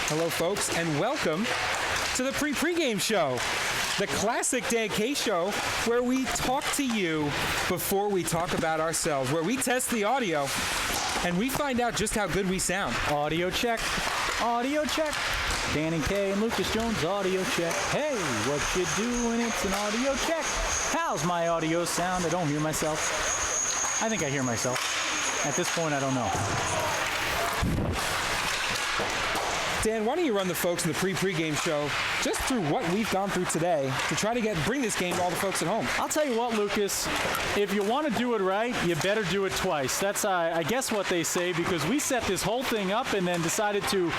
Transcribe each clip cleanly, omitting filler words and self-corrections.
Hello, folks, and welcome to the pregame show, the classic Dan K show, where we talk to you before we talk about ourselves, where we test the audio and we find out just how good we sound. Audio check. Audio check. Dan and Kay and Lucas Jones, audio check. Hey, what you doing? It's an audio check. How's my audio sound? I don't hear myself. I think I hear myself. At this point, I don't know. Dan, why don't you run the folks in the pregame show just through what we've gone through today to try to bring this game to all the folks at home? I'll tell you what, Lucas, if you want to do it right, you better do it twice. That's, I guess, what they say, because we set this whole thing up and then decided to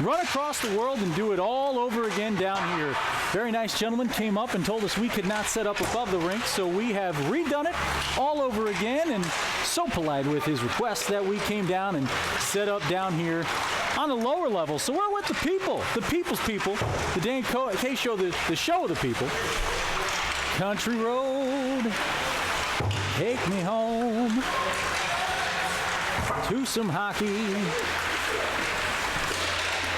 run across the world and do it all over again down here. Very nice gentleman came up and told us we could not set up above the rink, so we have redone it all over again, and so polite with his request that we came down and set up down here on the lower level. So we're with the people, the people's people, the Dan K show, the show of the people. Country road, take me home to some hockey.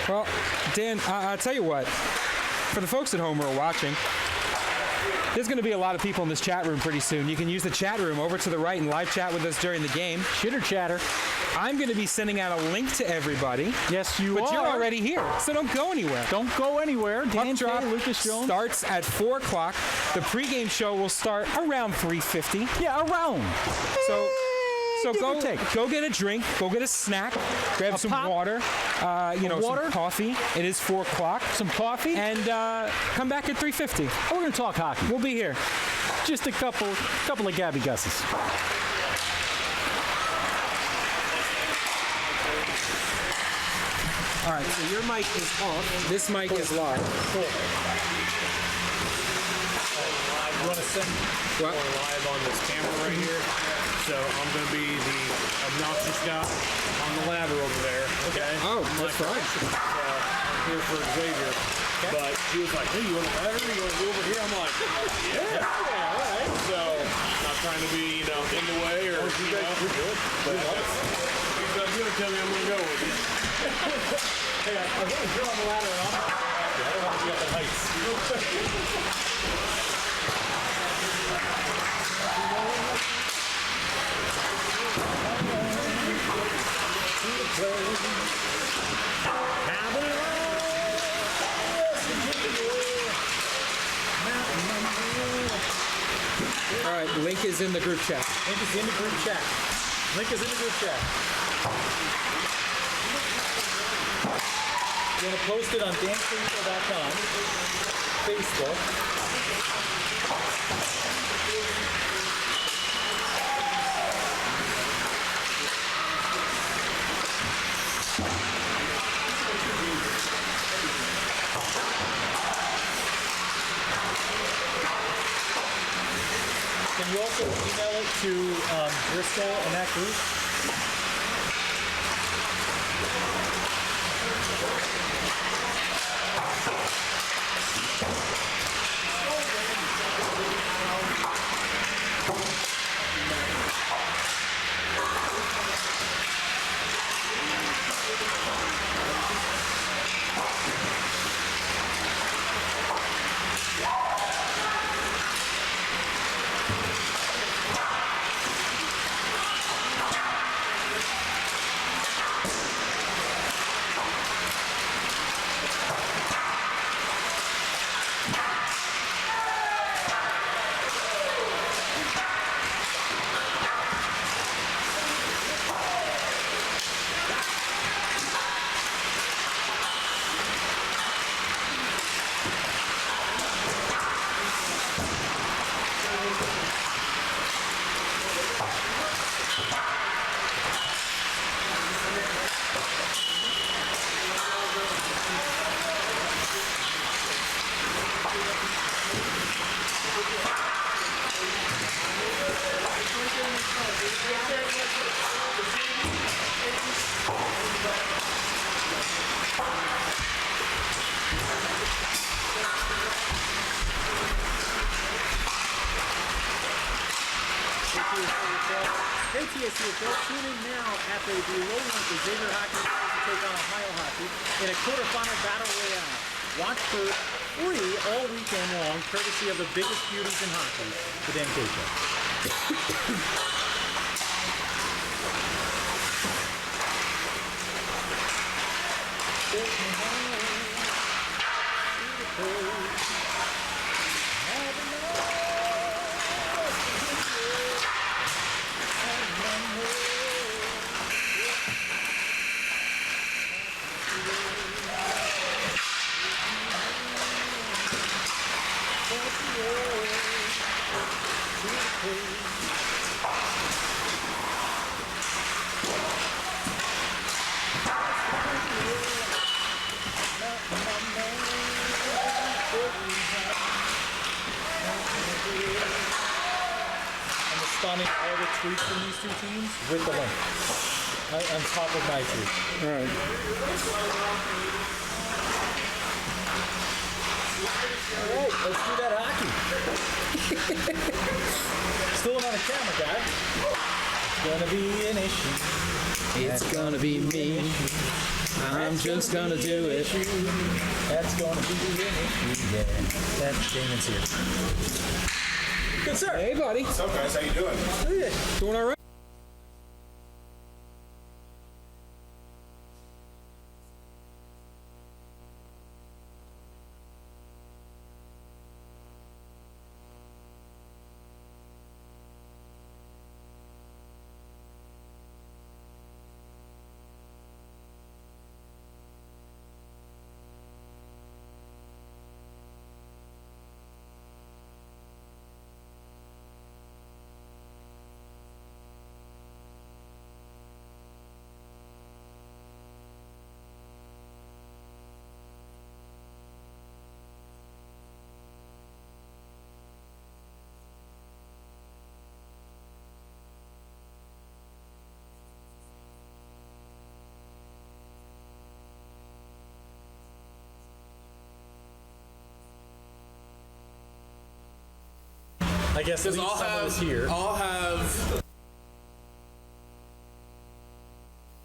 Well, Dan, I'll tell you what, for the folks at home who are watching, there's going to be a lot of people in this chat room pretty soon. You can use the chat room over to the right and live chat with us during the game. Chitter chatter. I'm going to be sending out a link to everybody. Yes, you are. But you're already here, so don't go anywhere. Don't go anywhere. Dan Drop K, Lucas Jones starts at 4 o'clock. The pregame show will start around 3:50. Yeah, around. So go get a drink, go get a snack, grab some water, some coffee. It is 4 o'clock. Some coffee. And come back at 3:50. We're going to talk hockey. We'll be here. Just a couple of Gabby Gusses. All right, so your mic is off. This mic is live. Cool. You want to send live on this camera right here? So I'm going to be the obnoxious guy on the ladder over there, okay? Oh, that's fine. I'm here for Xavier. Okay. But he was like, hey, you want a ladder? You want to go over here? I'm like, yeah, all right. So not trying to be, in the way or, you're good. But he's going to tell me I'm going to go with you. Hey, I was going to go on the ladder and I don't want to be up in heights. All right, link is in the group chat. Link is in the group chat. You're going to post it on dancefreeshow.com, Facebook. Can you also email it to Bristol and that group? TSCHL. Great TSCHL. Tune in now at the below link. The Xavier Hockey to take on Ohio Hockey in a quarterfinal battle royale. Watch for free all weekend long, courtesy of the biggest beauties in hockey, the Dan K Show. Responding to all the tweets from these two teams with the link on top of my tweet. All right. All right, let's do that hockey. Still on the camera, guy. It's gonna be an issue. It's gonna be me. I'm just gonna do it. That's gonna be an issue. Yeah, that's Damon's here. Good sir. Hey, buddy. What's up, guys? How you doing? Good. Doing all right? I guess at least some of us here. I'll have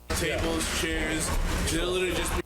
tables, chairs. It'll literally just be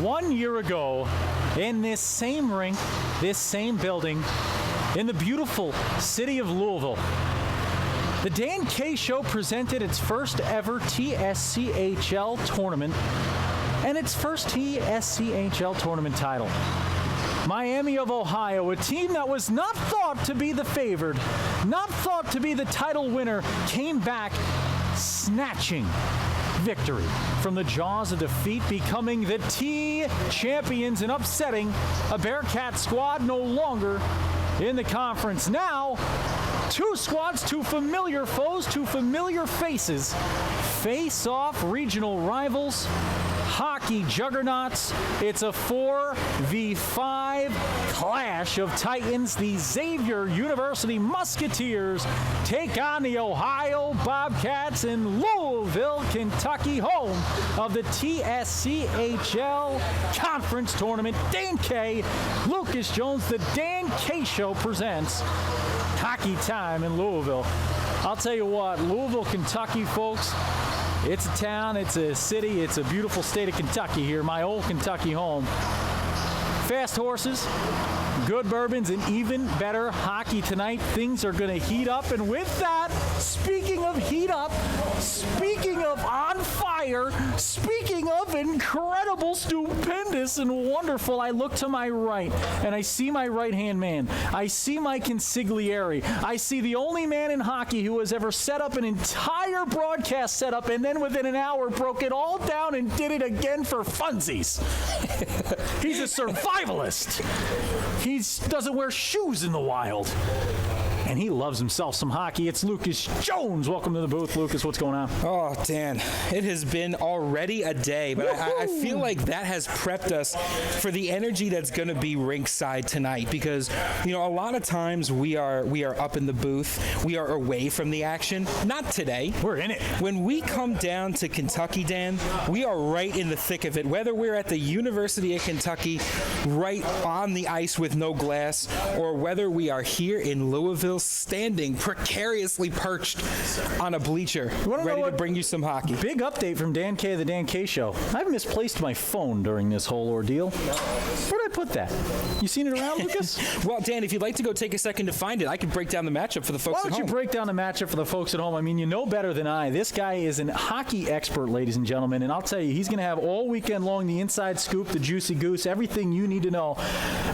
1 year ago, in this same rink, this same building, in the beautiful city of Louisville, the Dan K Show presented its first ever TSCHL Tournament and its first TSCHL Tournament title. Miami of Ohio, a team that was not thought to be the favored, not thought to be the title winner, came back snatching victory from the jaws of defeat, becoming the T champions and upsetting a Bearcat squad no longer in the conference. Now, two squads, two familiar foes, two familiar faces face off, regional rivals, hockey juggernauts. It's a 4v5 clash of titans. The Xavier University Musketeers take on the Ohio Bobcats in Louisville, Kentucky, home of the TSCHL Conference Tournament. Dan K, Lucas Jones, the Dan K Show presents Hockey Time in Louisville. I'll tell you what, Louisville, Kentucky, folks, it's a town, it's a city, it's a beautiful state of Kentucky here, my old Kentucky home. Fast horses, good bourbons, and even better hockey tonight. Things are going to heat up, and with that, speaking of heat up, speaking of on fire, speaking of incredible, stupendous, and wonderful, I look to my right, and I see my right-hand man. I see my consigliere. I see the only man in hockey who has ever set up an entire broadcast setup and then within an hour broke it all down and did it again for funsies. He's a survivalist. He doesn't wear shoes in the wild. And he loves himself some hockey. It's Lucas Jones. Welcome to the booth, Lucas. What's going on? Oh, Dan, it has been already a day, but I feel like that has prepped us for the energy that's going to be rinkside tonight because, you know, a lot of times we are up in the booth. We are away from the action. Not today. We're in it. When we come down to Kentucky, Dan, we are right in the thick of it. Whether we're at the University of Kentucky, right on the ice with no glass, or whether we are here in Louisville, standing precariously perched on a bleacher, ready to bring you some hockey. Big update from Dan K, the Dan K Show. I've misplaced my phone during this whole ordeal. Where did I put that? You seen it around, Lucas? Well, Dan, if you'd like to go take a second to find it, I could break down the matchup for the folks at home. Why don't you break down the matchup for the folks at home? I mean, you know better than I. This guy is a hockey expert, ladies and gentlemen, and I'll tell you, he's going to have all weekend long the inside scoop, the juicy goose, everything you need to know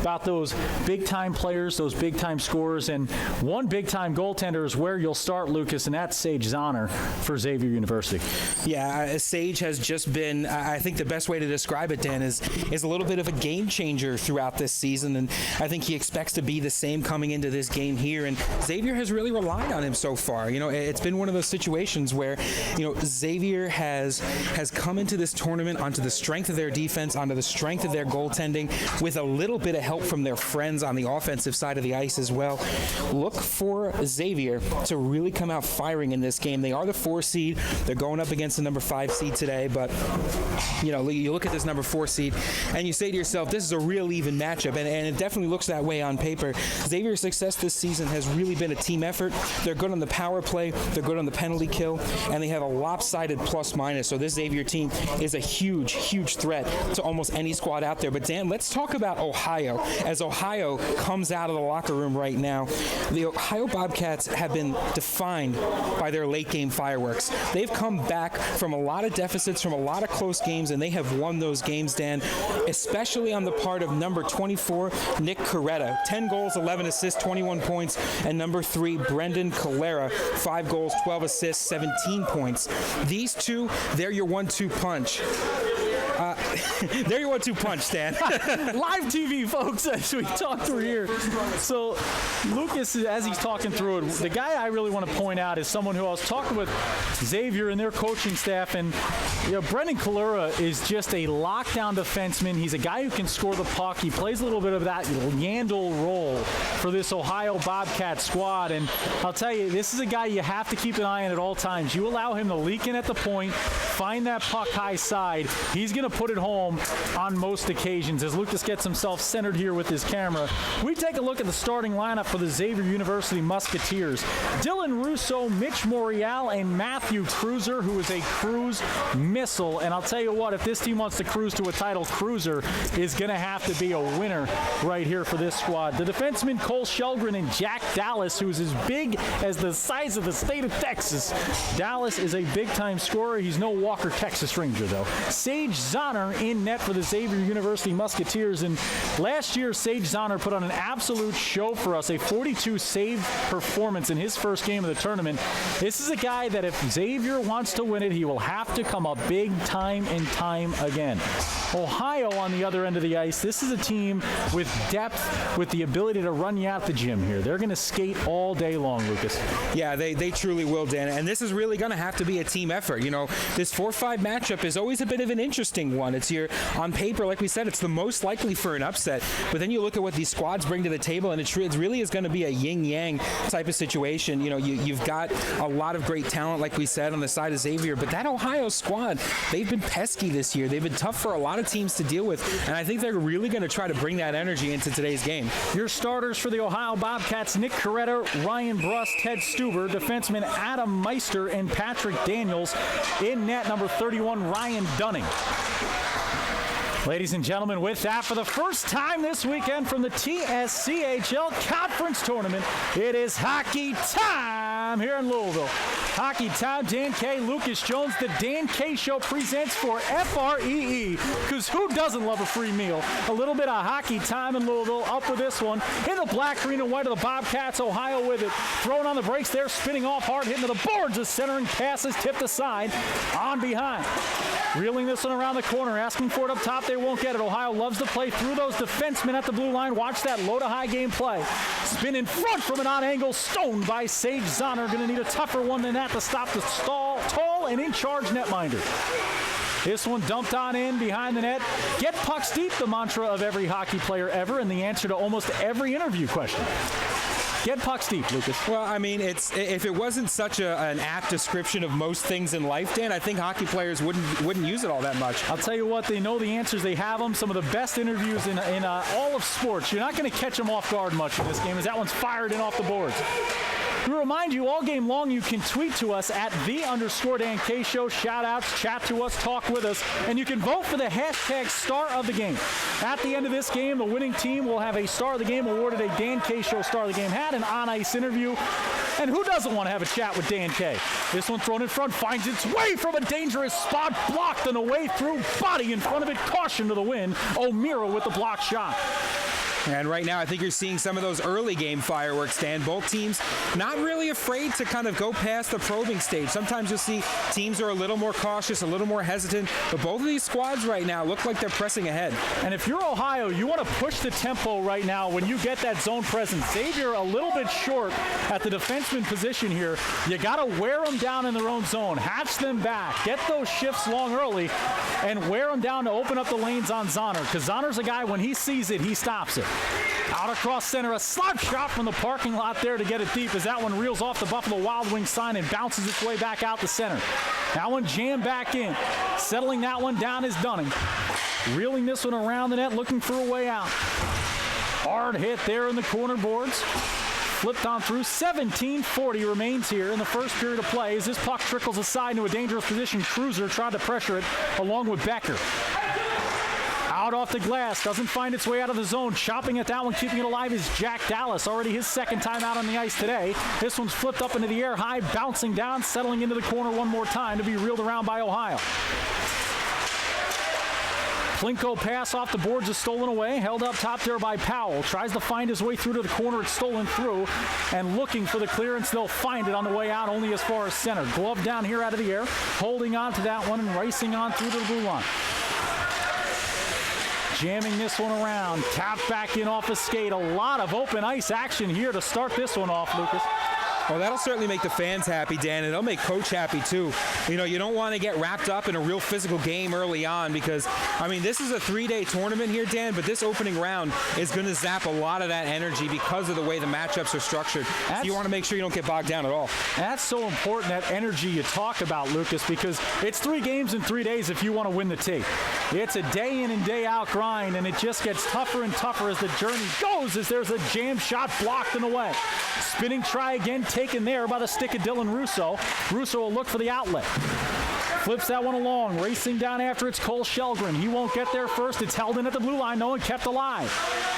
about those big-time players, those big-time scorers, and one big-time goaltender is where you'll start, Lucas, and that's Sage Zahner for Xavier University. Yeah, Sage has just been, I think the best way to describe it, Dan, is a little bit of a game changer throughout this season, and I think he expects to be the same coming into this game here, and Xavier has really relied on him so far. You know, it's been one of those situations where, you know, Xavier has come into this tournament onto the strength of their defense, onto the strength of their goaltending, with a little bit of help from their friends on the offensive side of the ice as well. Look for Xavier to really come out firing in this game. They are the 4 seed. They're going up against the number 5 seed today, but you know, you look at this number 4 seed and you say to yourself, this is a real even matchup, and it definitely looks that way on paper. Xavier's success this season has really been a team effort. They're good on the power play, they're good on the penalty kill, and they have a lopsided plus-minus, so this Xavier team is a huge, huge threat to almost any squad out there. But Dan, let's talk about Ohio. As Ohio comes out of the locker room right now, the Ohio Bobcats have been defined by their late-game fireworks. They've come back from a lot of deficits, from a lot of close games, and they have won those games, Dan, especially on the part of number 24, Nick Coretta. 10 goals, 11 assists, 21 points, and number 3, Brendan Calera, 5 goals, 12 assists, 17 points. These two, they're your 1-2 punch. There you 1-2 punch, Stan. Live TV, folks, as we talk through here. So, Lucas, as he's talking through it, the guy I really want to point out is someone who I was talking with Xavier and their coaching staff, and you know, Brendan Calera is just a lockdown defenseman. He's a guy who can score the puck. He plays a little bit of that Yandel role for this Ohio Bobcat squad, and I'll tell you, this is a guy you have to keep an eye on at all times. You allow him to leak in at the point, find that puck high side. He's going to put it home on most occasions. As Lucas gets himself centered here with his camera, we take a look at the starting lineup for the Xavier University Musketeers. Dylan Russo, Mitch Morial, and Matthew Cruiser, who is a cruise missile. And I'll tell you what, if this team wants to cruise to a title, Cruiser is going to have to be a winner right here for this squad. The defensemen Cole Shelgren and Jack Dallas, who is as big as the size of the state of Texas. Dallas is a big-time scorer. He's no Walker, Texas Ranger, though. Sage Zahner in net for the Xavier University Musketeers. And last year, Sage Zahner put on an absolute show for us, a 42-save performance in his first game of the tournament. This is a guy that if Xavier wants to win it, he will have to come up big time and time again. Ohio on the other end of the ice, this is a team with depth, with the ability to run you out the gym here. They're going to skate all day long, Lucas. Yeah, they truly will, Dan. And this is really going to have to be a team effort. You know, this 4-5 matchup is always a bit of an interesting one. It's on paper, like we said, it's the most likely for an upset. But then you look at what these squads bring to the table, and it really is going to be a yin-yang type of situation. You know, you've got a lot of great talent, like we said, on the side of Xavier. But that Ohio squad, they've been pesky this year. They've been tough for a lot of teams to deal with. And I think they're really going to try to bring that energy into today's game. Your starters for the Ohio Bobcats, Nick Coretta, Ryan Brust, Ted Stuber, defensemen Adam Meister and Patrick Daniels. In net, number 31, Ryan Dunning. Ladies and gentlemen, with that, for the first time this weekend from the TSCHL Conference Tournament, it is hockey time here in Louisville. Hockey time, Dan K, Lucas Jones, the Dan K Show presents for FREE, because who doesn't love a free meal? A little bit of hockey time in Louisville, up with this one. In the black, green, and white of the Bobcats, Ohio with it. Throwing on the brakes there, spinning off hard, hitting to the boards, the centering passes tipped aside, on behind. Reeling this one around the corner, asking for it up top, they won't get it. Ohio loves to play through those defensemen at the blue line. Watch that low to high game play. Spin in front from an odd angle, stoned by Sage Zahner. Going to need a tougher one than that to stop the tall and in charge netminder. This one dumped on in behind the net. Get pucks deep, the mantra of every hockey player ever, and the answer to almost every interview question. Get pucks deep, Lucas. Well, I mean, if it wasn't such an apt description of most things in life, Dan, I think hockey players wouldn't use it all that much. I'll tell you what, they know the answers. They have them. Some of the best interviews in all of sports. You're not going to catch them off guard much in this game, as that one's fired in off the boards. We remind you all game long you can tweet to us at @the_Dan K Show. Shout outs, chat to us, talk with us, and you can vote for the hashtag Star of the Game. At the end of this game, the winning team will have a Star of the Game awarded, a Dan K Show Star of the Game hat, an on-ice interview. And who doesn't want to have a chat with Dan K? This one thrown in front, finds its way from a dangerous spot, blocked on the way through, body in front of it, caution to the wind. O'Meara with the block shot. And right now, I think you're seeing some of those early game fireworks, Dan. Both teams not really afraid to kind of go past the probing stage. Sometimes you'll see teams are a little more cautious, a little more hesitant, but both of these squads right now look like they're pressing ahead. And if you're Ohio, you want to push the tempo right now when you get that zone presence. Xavier a little bit short at the defenseman position here. You got to wear them down in their own zone, hatch them back, get those shifts long early, and wear them down to open up the lanes on Zahner, because Zahner's a guy, when he sees it, he stops it. Out across center, a slap shot from the parking lot there to get it deep, as that one reels off the Buffalo Wild Wings sign and bounces its way back out the center. That one jammed back in. Settling that one down is Dunning. Reeling this one around the net, looking for a way out. Hard hit there in the corner boards. Flipped on through. 17:40 remains here in the first period of play as this puck trickles aside into a dangerous position. Cruiser tried to pressure it along with Becker. Out off the glass, doesn't find its way out of the zone. Chopping at that one, keeping it alive is Jack Dallas. Already his second time out on the ice today. This one's flipped up into the air high, bouncing down, settling into the corner one more time to be reeled around by Ohio. Plinko pass off the boards is stolen away, held up top there by Powell. Tries to find his way through to the corner, it's stolen through, and looking for the clearance. They'll find it on the way out, only as far as center. Glove down here out of the air, holding on to that one and racing on through to the blue line. Jamming this one around, tapped back in off a skate. A lot of open ice action here to start this one off, Lucas. Well, that'll certainly make the fans happy, Dan, and it'll make Coach happy, too. You know, you don't want to get wrapped up in a real physical game early on because, I mean, this is a 3-day tournament here, Dan, but this opening round is going to zap a lot of that energy because of the way the matchups are structured. So you want to make sure you don't get bogged down at all. That's so important, that energy you talk about, Lucas, because it's 3 games in 3 days if you want to win the T. It's a day in and day out grind, and it just gets tougher and tougher as the journey goes, as there's a jam shot blocked in the way. Spinning try again, taken there by the stick of Dylan Russo. Russo will look for the outlet. Flips that one along, racing down after it's Cole Shelgren. He won't get there first. It's held in at the blue line, no one kept alive.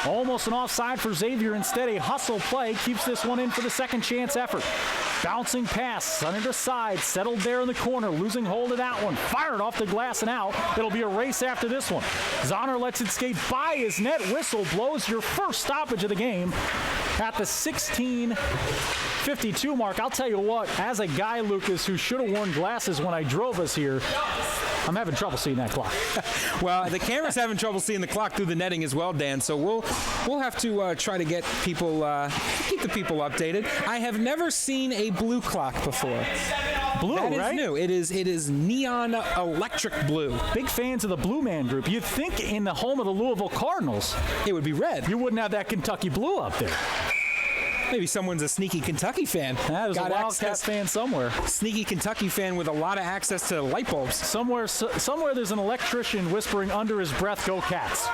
Almost an offside for Xavier. Instead, a hustle play keeps this one in for the second chance effort. Bouncing pass, center to side, settled there in the corner, losing hold of that one. Fired off the glass and out. It'll be a race after this one. Zahner lets it skate by his net. Whistle blows your first stoppage of the game at the 16:52 mark. I'll tell you what, as a guy, Lucas, who should have worn glasses when I drove us here, I'm having trouble seeing that clock. Well, the camera's having trouble seeing the clock through the netting as well, Dan. So we'll have to try to get people keep the people updated. I have never seen a blue clock before. Blue, that right? Is new. It is neon electric blue. Big fans of the Blue Man Group. You'd think in the home of the Louisville Cardinals, it would be red. You wouldn't have that Kentucky blue up there. Maybe someone's a sneaky Kentucky fan. There's a Wildcat fan somewhere. Sneaky Kentucky fan with a lot of access to light bulbs. Somewhere there's an electrician whispering under his breath, "Go Cats."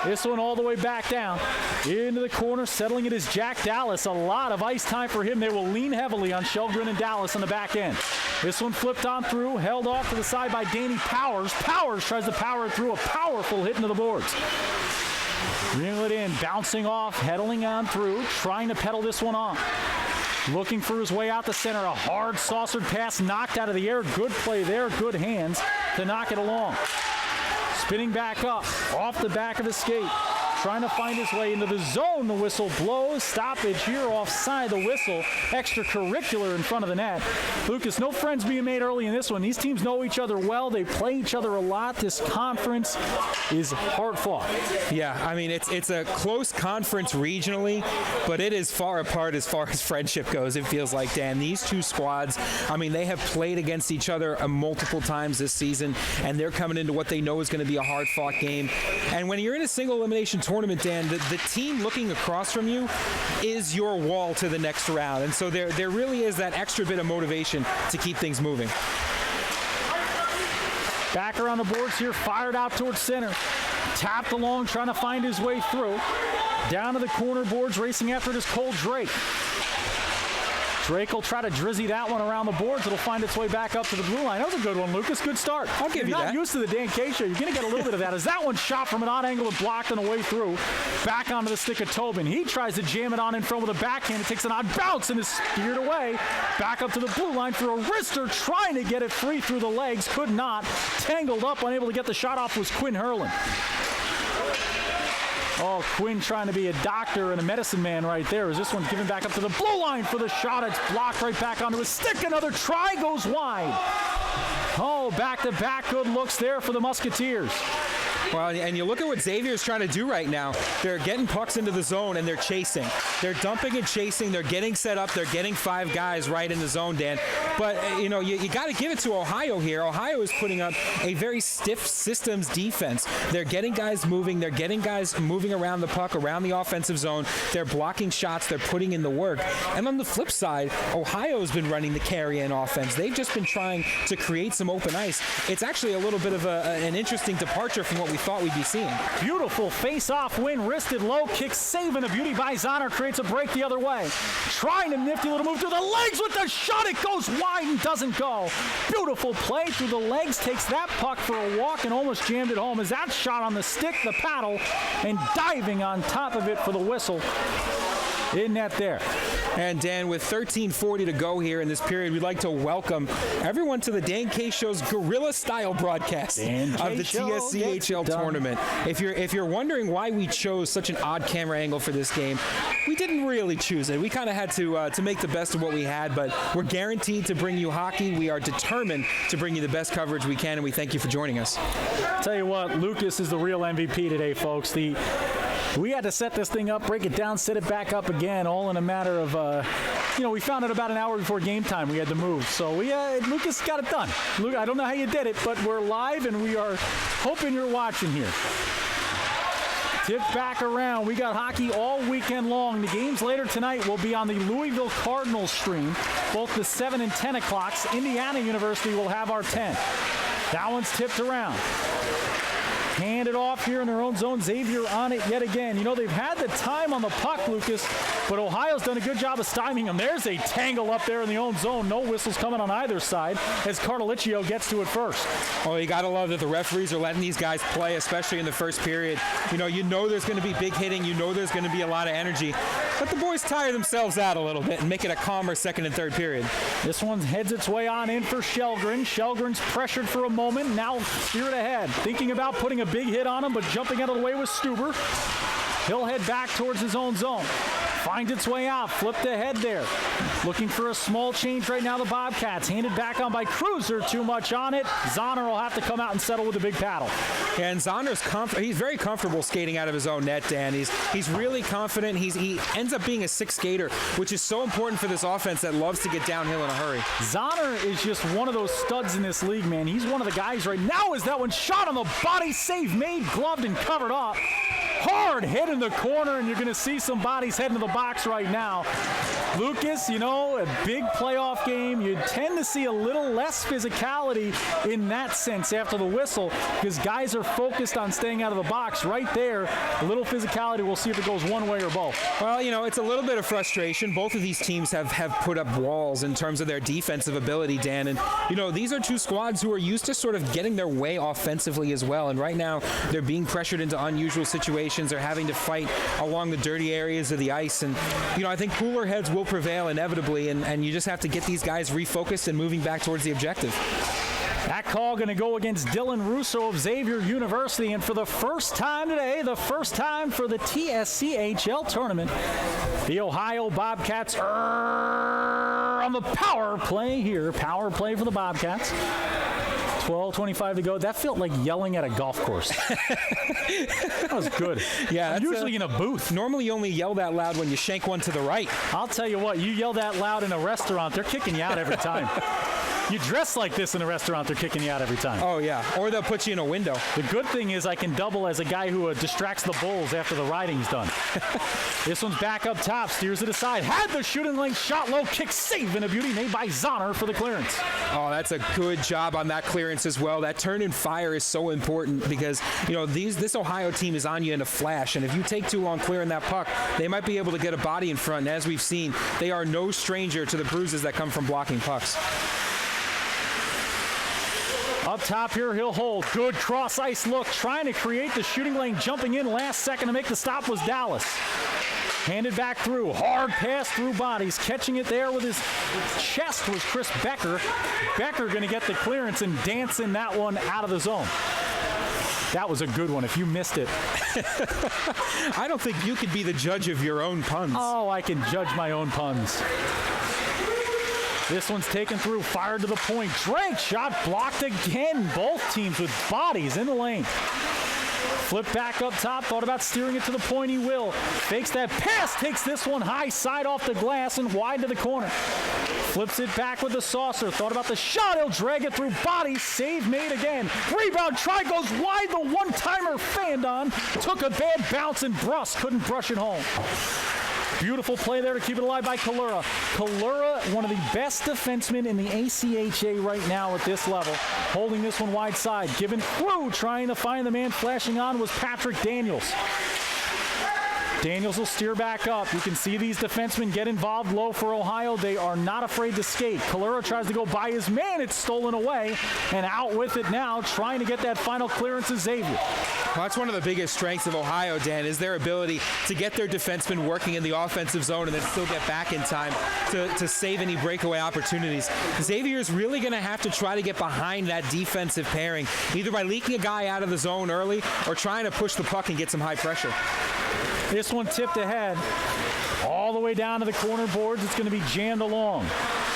This one all the way back down. Into the corner, settling it is Jack Dallas. A lot of ice time for him. They will lean heavily on Shelgren and Dallas on the back end. This one flipped on through, held off to the side by Danny Powers. Powers tries to power it through, a powerful hit into the boards. Reel it in, bouncing off, heading on through, trying to pedal this one off. Looking for his way out the center. A hard saucered pass knocked out of the air. Good play there, good hands to knock it along. Spinning back up, off the back of the skate. Trying to find his way into the zone. The whistle blows. Stoppage here offside the whistle. Extracurricular in front of the net. Lucas, no friends being made early in this one. These teams know each other well. They play each other a lot. This conference is hard fought. Yeah, I mean, it's a close conference regionally, but it is far apart as far as friendship goes, it feels like, Dan. These two squads, I mean, they have played against each other multiple times this season, and they're coming into what they know is going to be a hard-fought game. And when you're in a single elimination tournament, Dan, the team looking across from you is your wall to the next round. And so there really is that extra bit of motivation to keep things moving. Back around the boards here, fired out towards center. Tapped along, trying to find his way through. Down to the corner boards, racing after it is Cole Drake. Drake will try to drizzy that one around the boards. It'll find its way back up to the blue line. That was a good one, Lucas. Good start. I'll give you that. You're not used to the Dan K show. You're going to get a little bit of that. As that one shot from an odd angle and blocked on the way through. Back onto the stick of Tobin. He tries to jam it on in front with a backhand. It takes an odd bounce and is steered away. Back up to the blue line for a wrister. Trying to get it free through the legs. Could not. Tangled up. Unable to get the shot off was Quinn Hurlin. Oh, Quinn trying to be a doctor and a medicine man right there. As this one's given back up to the blue line for the shot. It's blocked right back onto his stick. Another try goes wide. Oh, back-to-back good looks there for the Musketeers. Well, and you look at what Xavier's trying to do right now. They're getting pucks into the zone, and they're chasing. They're dumping and chasing. They're getting set up. They're getting 5 guys right in the zone, Dan. But, you know, you got to give it to Ohio here. Ohio is putting up a very stiff systems defense. They're getting guys moving. They're getting guys moving around the puck, around the offensive zone. They're blocking shots. They're putting in the work. And on the flip side, Ohio's been running the carry-in offense. They've just been trying to create some open ice. It's actually a little bit of an interesting departure from what we thought we'd be seeing. Beautiful face-off win, wristed low kick, saving a beauty by Zahner, creates a break the other way. Trying a nifty little move through the legs with the shot. It goes wide and doesn't go. Beautiful play through the legs, takes that puck for a walk and almost jammed it home as that shot on the stick, the paddle, and diving on top of it for the whistle. In net there. And Dan, with 13:40 to go here in this period, we'd like to welcome everyone to the Dan K Show's guerrilla-style broadcast of the TSCHL Tournament. If you're wondering why we chose such an odd camera angle for this game, we didn't really choose it. We kind of had to make the best of what we had, but we're guaranteed to bring you hockey. We are determined to bring you the best coverage we can, and we thank you for joining us. Tell you what, Lucas is the real MVP today, folks. We had to set this thing up, break it down, set it back up again, all in a matter of, we found it about an hour before game time. We had to move. So Lucas got it done. Luke, I don't know how you did it, but we're live and we are hoping you're watching here. Tip back around. We got hockey all weekend long. The games later tonight will be on the Louisville Cardinals stream, both the 7 and 10 o'clocks. Indiana University will have our 10. That one's tipped around. Hand it off here in their own zone. Xavier on it yet again. They've had the time on the puck, Lucas, but Ohio's done a good job of stymieing them. There's a tangle up there in the own zone. No whistles coming on either side as Cartaliccio gets to it first. Oh, you got to love that the referees are letting these guys play, especially in the first period. You know there's going to be big hitting. You know there's going to be a lot of energy. Let the boys tire themselves out a little bit and make it a calmer second and third period. This one heads its way on in for Shelgren. Shelgren's pressured for a moment. Now steered ahead. Thinking about putting a big hit on him, but jumping out of the way with Stuber. He'll head back towards his own zone. Finds its way out. Flipped ahead there. Looking for a small change right now, the Bobcats. Handed back on by Cruiser. Too much on it. Zahner will have to come out and settle with a big paddle. And Zahner's he's very comfortable skating out of his own net, Dan. He's really confident. He ends up being a sixth skater, which is so important for this offense that loves to get downhill in a hurry. Zahner is just one of those studs in this league, man. He's one of the guys right now. Is that one shot on the body, save made, gloved and covered up. Hard hit in the corner, and you're going to see some bodies heading to the box right now. Lucas, a big playoff game, you tend to see a little less physicality in that sense after the whistle because guys are focused on staying out of the box. Right there, a little physicality. We'll see if it goes one way or both. Well, it's a little bit of frustration. Both of these teams have put up walls in terms of their defensive ability, Dan. And, these are two squads who are used to sort of getting their way offensively as well. And right now, they're being pressured into unusual situations. They're having to fight along the dirty areas of the ice. And, I think cooler heads will prevail inevitably. And you just have to get these guys refocused and moving back towards the objective. That call going to go against Dylan Russo of Xavier University. And for the first time today, the first time for the TSCHL Tournament, the Ohio Bobcats are on the power play here. Power play for the Bobcats. 12:25 to go. That felt like yelling at a golf course. That was good. Yeah, I'm usually in a booth. Normally you only yell that loud when you shank one to the right. I'll tell you what, you yell that loud in a restaurant, they're kicking you out every time. You dress like this in a restaurant, they're kicking you out every time. Oh, yeah. Or they'll put you in a window. The good thing is I can double as a guy who distracts the bulls after the riding's done. This one's back up top, steers it aside. Had the shooting lane, shot low, kick, save, and a beauty made by Zahner for the clearance. Oh, that's a good job on that clearance as well. That turn and fire is so important because, this Ohio team is on you in a flash. And if you take too long clearing that puck, they might be able to get a body in front. And as we've seen, they are no stranger to the bruises that come from blocking pucks. Up top here, he'll hold. Good cross-ice look, trying to create the shooting lane, jumping in last second to make the stop was Dallas. Handed back through, hard pass through bodies. Catching it there with his chest was Chris Becker. Becker going to get the clearance and dancing that one out of the zone. That was a good one if you missed it. I don't think you could be the judge of your own puns. Oh, I can judge my own puns. This one's taken through, fired to the point. Drake shot blocked again. Both teams with bodies in the lane. Flip back up top, thought about steering it to the point, he will. Fakes that pass, takes this one high side off the glass and wide to the corner. Flips it back with the saucer, thought about the shot, he'll drag it through body, save made again. Rebound try goes wide, the one-timer fanned on. Took a bad bounce and Bruss couldn't brush it home. Beautiful play there to keep it alive by Kalura. Kalura, one of the best defensemen in the ACHA right now at this level. Holding this one wide side. Given through, trying to find the man flashing on was Patrick Daniels. Daniels will steer back up. You can see these defensemen get involved low for Ohio. They are not afraid to skate. Kalura tries to go by his man. It's stolen away and out with it now, trying to get that final clearance to Xavier. Well, that's one of the biggest strengths of Ohio, Dan, is their ability to get their defensemen working in the offensive zone and then still get back in time to save any breakaway opportunities. Xavier's really going to have to try to get behind that defensive pairing, either by leaking a guy out of the zone early or trying to push the puck and get some high pressure. This one tipped ahead all the way down to the corner boards. It's going to be jammed along.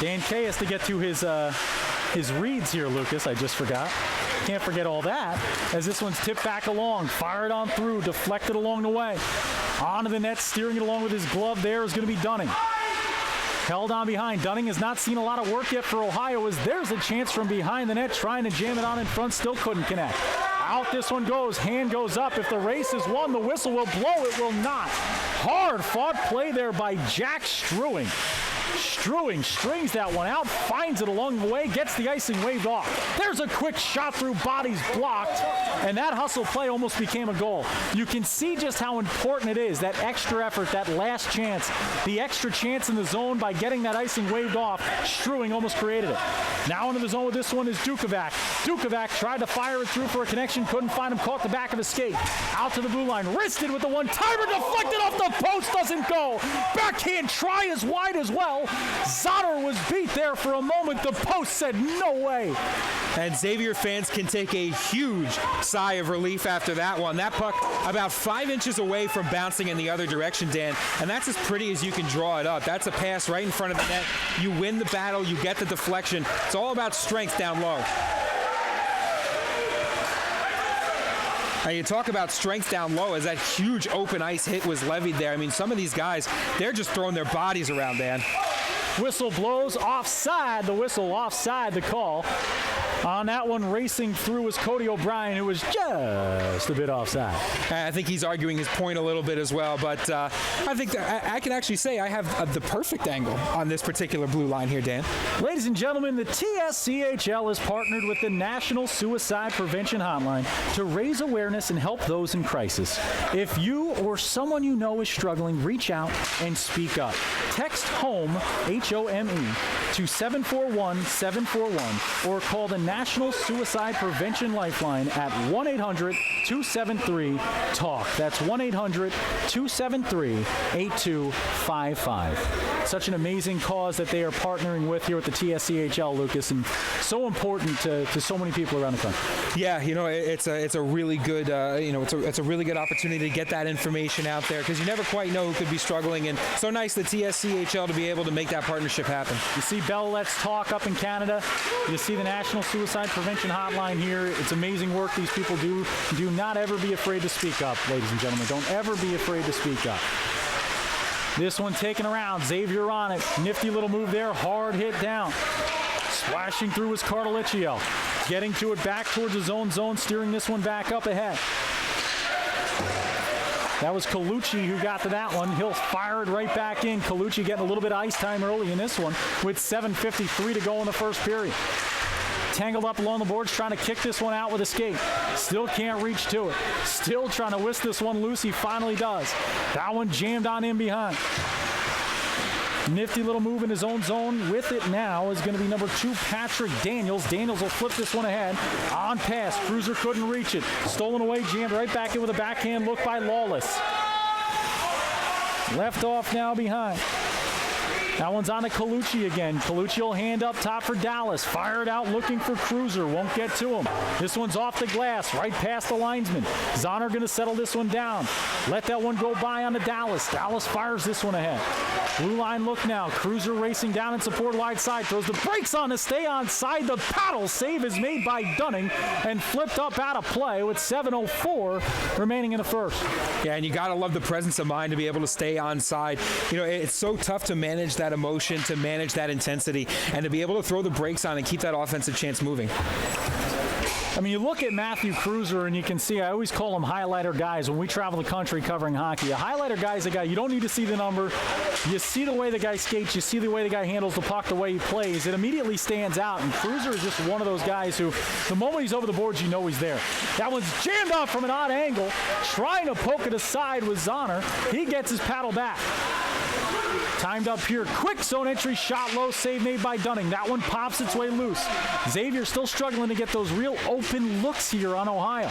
Dan Kay has to get to his his reads here, Lucas. I just forgot. Can't forget all that, as this one's tipped back along, fired on through, deflected along the way. Onto the net, steering it along with his glove there is going to be Dunning. Held on behind. Dunning has not seen a lot of work yet for Ohio, as there's a chance from behind the net, trying to jam it on in front, still couldn't connect. Out this one goes, hand goes up. If the race is won, the whistle will blow. It will not. Hard fought play there by Jack Struing. Struing strings that one out, finds it along the way, gets the icing waved off. There's a quick shot through, bodies blocked, and that hustle play almost became a goal. You can see just how important it is, that extra effort, that last chance, the extra chance in the zone by getting that icing waved off. Struing almost created it. Now into the zone with this one is Dukovac. Dukovac tried to fire it through for a connection, couldn't find him, caught the back of his skate. Out to the blue line, wristed with the one-timer, deflected off the post, doesn't go. Backhand try is wide as well. Zotter was beat there for a moment. The post said no way. And Xavier fans can take a huge sigh of relief after that one. That puck about 5 inches away from bouncing in the other direction, Dan, and that's as pretty as you can draw it up. That's a pass right in front of the net. You win the battle, you get the deflection. It's all about strength down low. Now you talk about strength down low as that huge open ice hit was levied there. I mean, some of these guys, they're just throwing their bodies around, Dan. Whistle blows, offside. The whistle, offside the call. On that one, racing through was Cody O'Brien, who was just a bit offside. I think he's arguing his point a little bit as well, but I think that I can actually say I have the perfect angle on this particular blue line here, Dan. Ladies and gentlemen, the TSCHL has partnered with the National Suicide Prevention Hotline to raise awareness and help those in crisis. If you or someone you know is struggling, reach out and speak up. Text HOME, HOME, to 741-741 or call the National Suicide Prevention Lifeline at 1-800-273-TALK. That's 1-800-273-8255. Such an amazing cause that they are partnering with here with the TSCHL, Lucas, and so important to so many people around the country. Yeah, you know, it's a really good it's a really good opportunity to get that information out there, because you never quite know who could be struggling, and so nice the TSCHL to be able to make that partnership happen. You see Bell Let's Talk up in Canada. You see the National Suicide Prevention Hotline here. It's amazing work these people do. Do not ever be afraid to speak up, ladies and gentlemen. Don't ever be afraid to speak up. This one taken around. Xavier on it. Nifty little move there. Hard hit down. Splashing through is Cartaliccio. Getting to it back towards his own zone, steering this one back up ahead. That was Colucci who got to that one. He'll fire it right back in. Colucci getting a little bit of ice time early in this one with 7:53 to go in the first period. Tangled up along the boards, trying to kick this one out with a skate. Still can't reach to it. Still trying to whisk this one loose. He finally does. That one jammed on in behind. Nifty little move in his own zone. With it now is going to be number 2, Patrick Daniels. Daniels will flip this one ahead. On pass. Cruiser couldn't reach it. Stolen away, jammed right back in with a backhand look by Lawless. Left off now behind. That one's on to Colucci again. Colucci will hand up top for Dallas. Fired out looking for Cruiser. Won't get to him. This one's off the glass. Right past the linesman. Zonner going to settle this one down. Let that one go by on to Dallas. Dallas fires this one ahead. Blue line look now. Cruiser racing down in support wide side. Throws the brakes on to stay on side. The paddle save is made by Dunning and flipped up out of play with 7:04 remaining in the first. Yeah, and you got to love the presence of mind to be able to stay on side. You know, it's so tough to manage that emotion, to manage that intensity, and to be able to throw the brakes on and keep that offensive chance moving. I mean, you look at Matthew Cruiser and you can see, I always call them highlighter guys when we travel the country covering hockey. A highlighter guy is a guy, you don't need to see the number. You see the way the guy skates, you see the way the guy handles the puck, the way he plays. It immediately stands out, and Cruiser is just one of those guys who, the moment he's over the boards, you know he's there. That one's jammed off from an odd angle, trying to poke it aside with Zonner. He gets his paddle back. Timed up here. Quick zone entry, shot low, save made by Dunning. That one pops its way loose. Xavier still struggling to get those real open looks here on Ohio.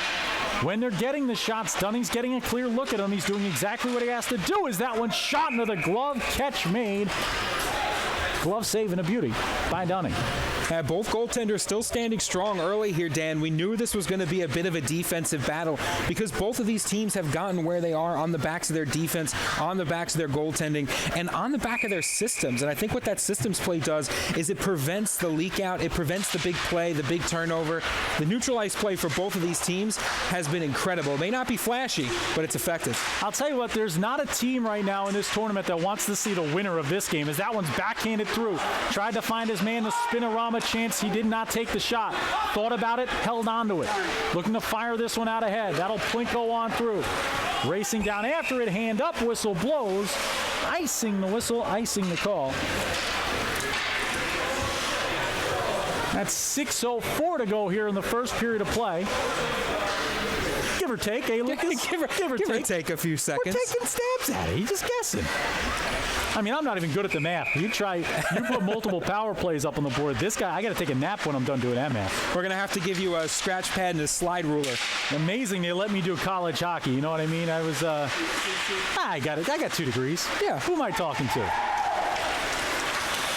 When they're getting the shots, Dunning's getting a clear look at him. He's doing exactly what he has to do. Is that one shot into the glove, catch made. Glove save and a beauty by Dunning. Both goaltenders still standing strong early here, Dan. We knew this was going to be a bit of a defensive battle because both of these teams have gotten where they are on the backs of their defense, on the backs of their goaltending, and on the back of their systems. And I think what that systems play does is it prevents the leak out, it prevents the big play, the big turnover. The neutral ice play for both of these teams has been incredible. It may not be flashy, but it's effective. I'll tell you what, there's not a team right now in this tournament that wants to see the winner of this game, as that one's backhanded through. Tried to find his man the spinorama chance. He did not take the shot. Thought about it, held on to it. Looking to fire this one out ahead. That'll Plinko on through. Racing down after it, hand up, whistle blows. Icing the whistle, icing the call. That's 6:04 to go here in the first period of play. Give or take, eh, Lucas? Give or take a few seconds. We're taking stabs at it. He's just guessing. I mean, I'm not even good at the math. You put multiple power plays up on the board. This guy, I got to take a nap when I'm done doing that math. We're going to have to give you a scratch pad and a slide ruler. Amazing they let me do college hockey. You know what I mean? I was, I got it. I got 2 degrees. Yeah. Who am I talking to?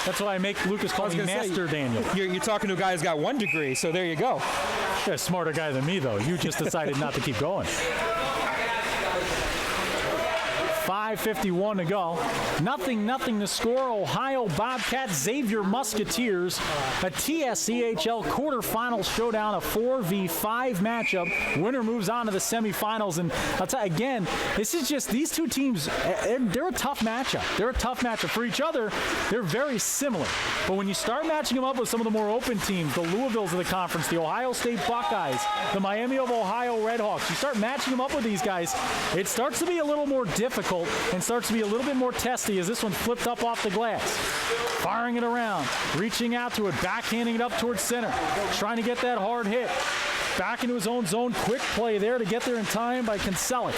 That's why I make Lucas call me Master Daniel. You're talking to a guy who's got 1 degree, so there you go. You're a smarter guy than me, though. You just decided not to keep going. 5:51 to go. Nothing to score. Ohio Bobcats, Xavier Musketeers. A TSCHL quarterfinal showdown, a 4v5 matchup. Winner moves on to the semifinals. And I'll tell you again, this is just these two teams, they're a tough matchup. They're a tough matchup. For each other, they're very similar. But when you start matching them up with some of the more open teams, the Louisvilles of the conference, the Ohio State Buckeyes, the Miami of Ohio Redhawks, you start matching them up with these guys, it starts to be a little more difficult and starts to be a little bit more testy as this one flipped up off the glass. Firing it around, reaching out to it, backhanding it up towards center, trying to get that hard hit. Back into his own zone, quick play there to get there in time by Kinselic.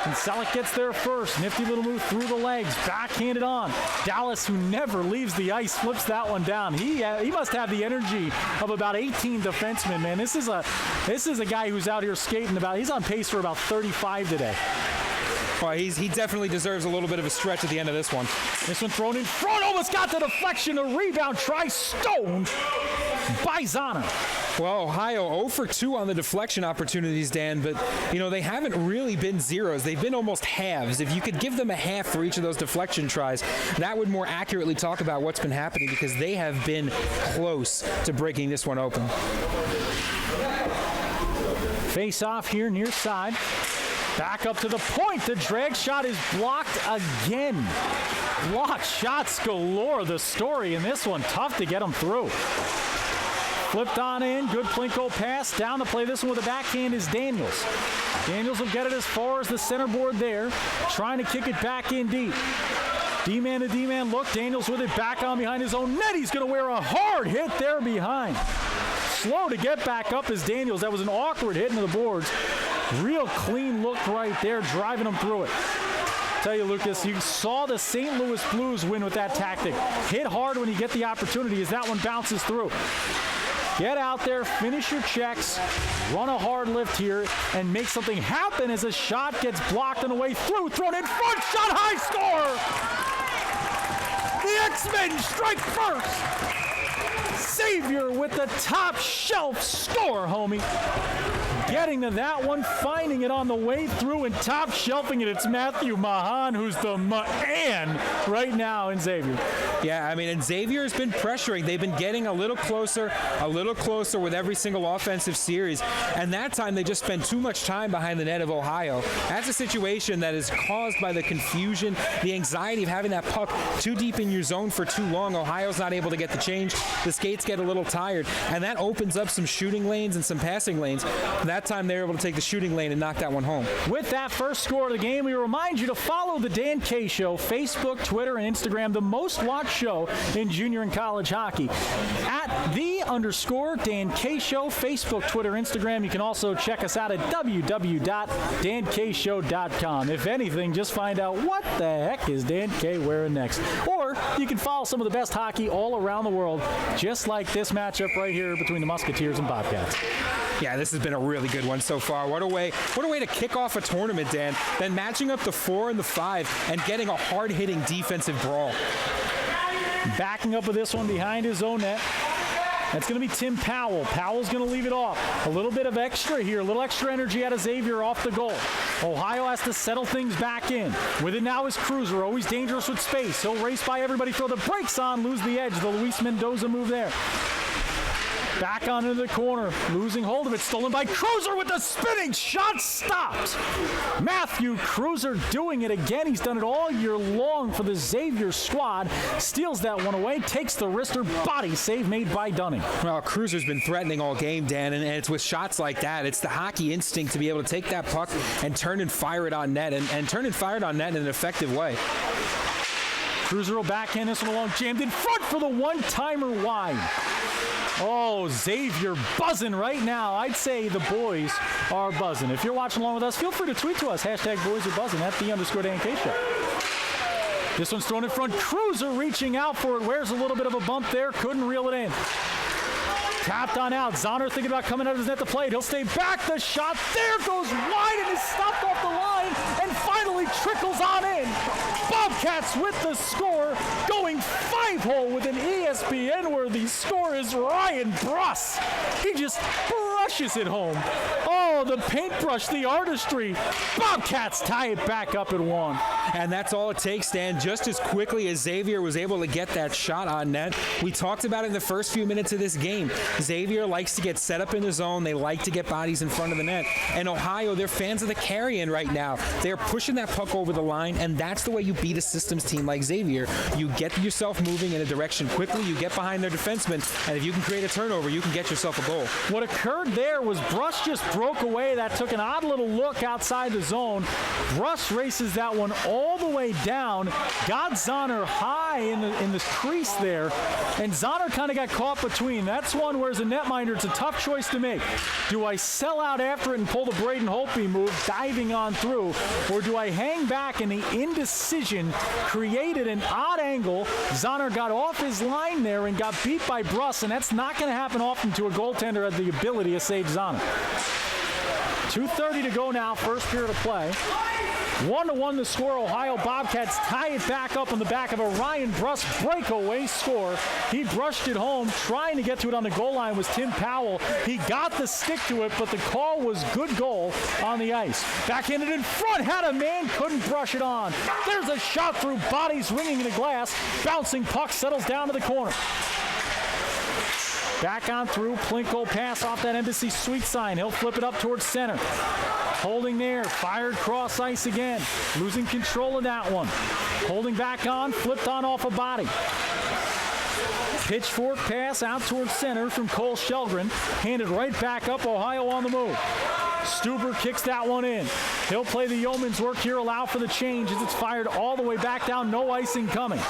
Kinselic gets there first, nifty little move through the legs, backhanded on. Dallas, who never leaves the ice, flips that one down. He must have the energy of about 18 defensemen, man. This is a guy who's out here skating he's on pace for about 35 today. Well, he definitely deserves a little bit of a stretch at the end of this one. This one thrown in front, almost got the deflection, a rebound, try stoned by Zana. Well, Ohio 0 for 2 on the deflection opportunities, Dan, but, they haven't really been zeros. They've been almost halves. If you could give them a half for each of those deflection tries, that would more accurately talk about what's been happening because they have been close to breaking this one open. Face off here near side. Back up to the point. The drag shot is blocked again. Blocked shots galore. The story in this one. Tough to get them through. Flipped on in. Good Plinko pass. Down to play this one with a backhand is Daniels. Daniels will get it as far as the center board there. Trying to kick it back in deep. D-man to D-man look. Daniels with it back on behind his own net. He's going to wear a hard hit there behind. Slow to get back up is Daniels. That was an awkward hit into the boards. Real clean look right there, driving them through it. Tell you, Lucas, you saw the St. Louis Blues win with that tactic. Hit hard when you get the opportunity as that one bounces through. Get out there, finish your checks, run a hard lift here, and make something happen as a shot gets blocked on the way through. Thrown in front, shot high, score! The X-Men strike first! Xavier with the top shelf score, homie. Getting to that one, finding it on the way through and top shelving it. It's Matthew Mahan, who's the man right now in Xavier. Yeah, and Xavier has been pressuring. They've been getting a little closer with every single offensive series. And that time they just spent too much time behind the net of Ohio. That's a situation that is caused by the confusion, the anxiety of having that puck too deep in your zone for too long. Ohio's not able to get the change. The skates get a little tired. And that opens up some shooting lanes and some passing lanes. That time they were able to take the shooting lane and knock that one home. With that first score of the game, we remind you to follow the Dan K Show, Facebook, Twitter, and Instagram, the most watched show in junior and college hockey. At _Dan K Show, Facebook, Twitter, Instagram. You can also check us out at www.dankshow.com. If anything, just find out what the heck is Dan K wearing next. Or you can follow some of the best hockey all around the world, just like this matchup right here between the Musketeers and Bobcats. Yeah, this has been a really good one so far. What a way to kick off a tournament, Dan. Then matching up the 4 and the 5 and getting a hard-hitting defensive brawl. Backing up with this one behind his own net. That's going to be Tim Powell. Powell's going to leave it off. A little bit of extra here, a little extra energy out of Xavier off the goal. Ohio has to settle things back in. With it now is Cruiser, always dangerous with space. He'll race by everybody, throw the brakes on, lose the edge. The Luis Mendoza move there. Back on into the corner, losing hold of it, stolen by Cruiser with the spinning shot, stopped. Matthew Cruiser doing it again. He's done it all year long for the Xavier squad. Steals that one away, takes the wrister, body save made by Dunning. Well, Cruiser's been threatening all game, Dan, and it's with shots like that. It's the hockey instinct to be able to take that puck and turn and fire it on net, and turn and fire it on net in an effective way. Cruiser will backhand this one along, jammed in front for the one-timer wide. Oh, Xavier buzzing right now. I'd say the boys are buzzing. If you're watching along with us, feel free to tweet to us, #boysarebuzzing at @the_Dan Show. This one's thrown in front. Cruiser reaching out for it. Wears a little bit of a bump there. Couldn't reel it in. Tapped on out. Zahner thinking about coming out of his net to play it. He'll stay back. The shot there goes wide and is stopped off the line and finally trickles on in. Bobcats with the score, going 5-hole with an ESPN-worthy score is Ryan Bruss. He just brushes it home. Oh, the paintbrush, the artistry. Bobcats tie it back up at 1. And that's all it takes, Dan. Just as quickly as Xavier was able to get that shot on net, we talked about it in the first few minutes of this game. Xavier likes to get set up in the zone. They like to get bodies in front of the net. And Ohio, they're fans of the carry-in right now. They're pushing that puck over the line, and that's the way you beat a systems team like Xavier. You get yourself moving in a direction quickly, you get behind their defensemen, and if you can create a turnover, you can get yourself a goal. What occurred there was Bruss just broke away. That took an odd little look outside the zone. Bruss races that one all the way down, got Zahner high in the crease there, and Zahner kind of got caught between. That's one where, as a netminder, it's a tough choice to make. Do I sell out after it and pull the Braden Holtby move, diving on through, or do I hang back, and the indecision created an odd angle. Zahner got off his line there and got beat by Bruss, and that's not going to happen often to a goaltender at the ability to save Zahner. 2:30 to go now, first period of play. 1-1 the score. Ohio Bobcats tie it back up on the back of a Ryan Bruss breakaway score. He brushed it home. Trying to get to it on the goal line was Tim Powell. He got the stick to it, but the call was good goal on the ice. Backhanded in front, had a man, couldn't brush it on. There's a shot through bodies ringing in the glass. Bouncing puck settles down to the corner. Back on through, Plinko pass off that Embassy Suite sign. He'll flip it up towards center. Holding there, fired cross ice again. Losing control of that one. Holding back on, flipped on off a body. Pitchfork pass out towards center from Cole Shelgren. Handed right back up, Ohio on the move. Stuber kicks that one in. He'll play the yeoman's work here, allow for the change as it's fired all the way back down, no icing coming.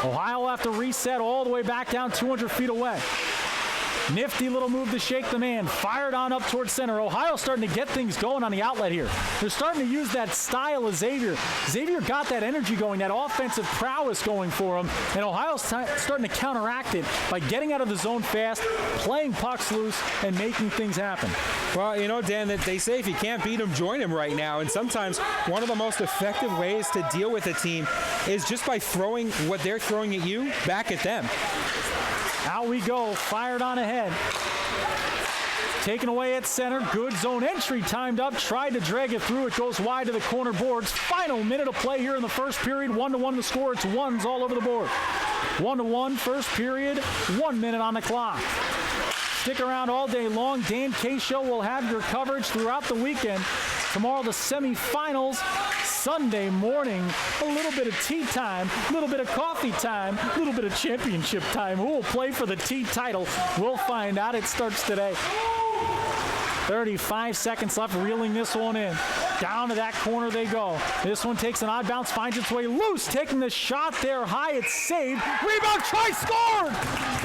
Ohio will have to reset all the way back down 200 feet away. Nifty little move to shake the man. Fired on up towards center. Ohio starting to get things going on the outlet here. They're starting to use that style of Xavier. Xavier got that energy going, that offensive prowess going for him, and Ohio's starting to counteract it by getting out of the zone fast, playing pucks loose, and making things happen. Well, you know, Dan, that they say if you can't beat them, join them right now. And sometimes one of the most effective ways to deal with a team is just by throwing what they're throwing at you back at them. Out we go, fired on ahead. Taken away at center, good zone entry timed up, tried to drag it through, it goes wide to the corner boards. Final minute of play here in the first period, 1-1 the score, it's ones all over the board. 1-1 first period, 1 minute on the clock. Stick around all day long, Dan K Show will have your coverage throughout the weekend. Tomorrow the semifinals, Sunday morning, a little bit of tea time, a little bit of coffee time, a little bit of championship time. Who will play for the T title? We'll find out. It starts today. 35 seconds left, reeling this one in. Down to that corner they go. This one takes an odd bounce, finds its way loose, taking the shot there high, it's saved. Rebound, try, scored!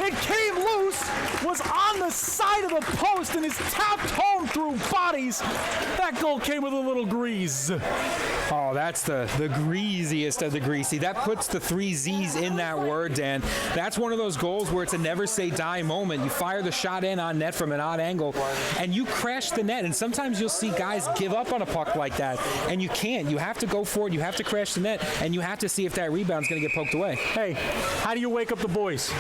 It came loose, was on the side of the post and is tapped home through bodies. That goal came with a little grease. Oh, that's the greasiest of the greasy. That puts the 3 Z's in that word, Dan. That's one of those goals where it's a never say die moment. You fire the shot in on net from an odd angle, and you crash the net. And sometimes you'll see guys give up on a puck like that, and you can't. You have to go for it. You have to crash the net, and you have to see if that rebound's going to get poked away. Hey, how do you wake up the boys?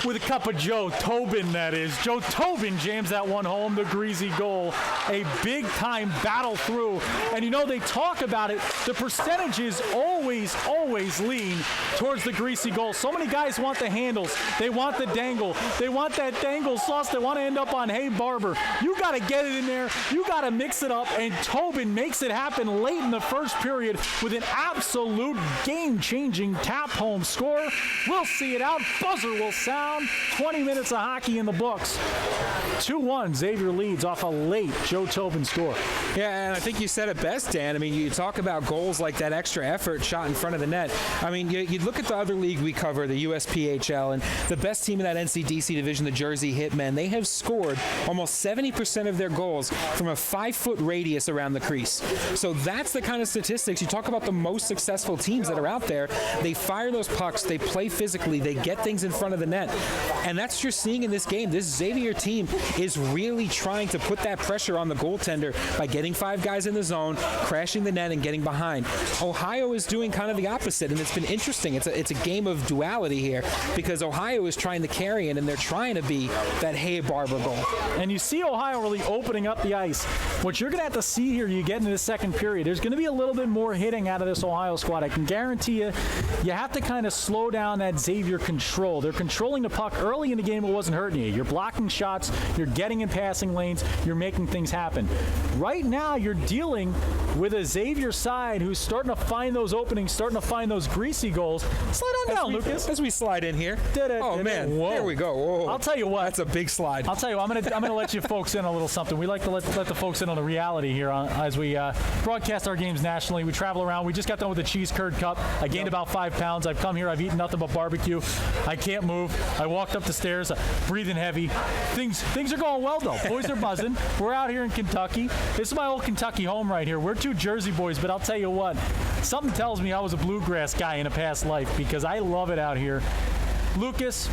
With a cup of Joe Tobin, that is. Joe Tobin jams that one home, the greasy goal. A big-time battle through. And you know, they talk about it. The percentages always lean towards the greasy goal. So many guys want the handles. They want the dangle. They want that dangle sauce. They want to end up on Hey Barber. You got to get it in there. You got to mix it up. And Tobin makes it happen late in the first period with an absolute game-changing tap-home score. We'll see it out. Buzzer will sound. 20 minutes of hockey in the books. 2-1, Xavier leads off a late Joe Tobin score. Yeah, and I think you said it best, Dan. I mean, you talk about goals like that extra effort shot in front of the net. I mean, you look at the other league we cover, the USPHL, and the best team in that NCDC division, the Jersey Hitmen, they have scored almost 70% of their goals from a 5-foot radius around the crease. So that's the kind of statistics. You talk about the most successful teams that are out there. They fire those pucks, they play physically, they get things in front of the net. And that's what you're seeing in this game. This Xavier team is really trying to put that pressure on the goaltender by getting 5 guys in the zone, crashing the net, and getting behind. Ohio is doing kind of the opposite, and it's been interesting. It's a game of duality here because Ohio is trying to carry it, and they're trying to be that Hey Barber goal. And you see Ohio really opening up the ice. What you're going to have to see here, you get into the second period, there's going to be a little bit more hitting out of this Ohio squad. I can guarantee you, you have to kind of slow down that Xavier control. They're controlling the puck early in the game. It wasn't hurting you. You're blocking shots. You're getting in passing lanes. You're making things happen. Right now, you're dealing with a Xavier side who's starting to find those openings, starting to find those greasy goals. Slide on down, Lucas. As we slide in here. Oh, man. Whoa. There we go. Whoa. I'll tell you what. That's a big slide. I'll tell you, I'm gonna let you folks in a little something. We like to let the folks in on the reality here as we broadcast our games nationally. We travel around. We just got done with the Cheese Curd Cup. I gained about 5 pounds. I've come here. I've eaten nothing but barbecue. I can't move. I walked up the stairs, breathing heavy. Things are going well, though. Boys are buzzing. We're out here in Kentucky. This is my old Kentucky home right here. We're 2 Jersey boys, but I'll tell you what. Something tells me I was a bluegrass guy in a past life because I love it out here. Lucas,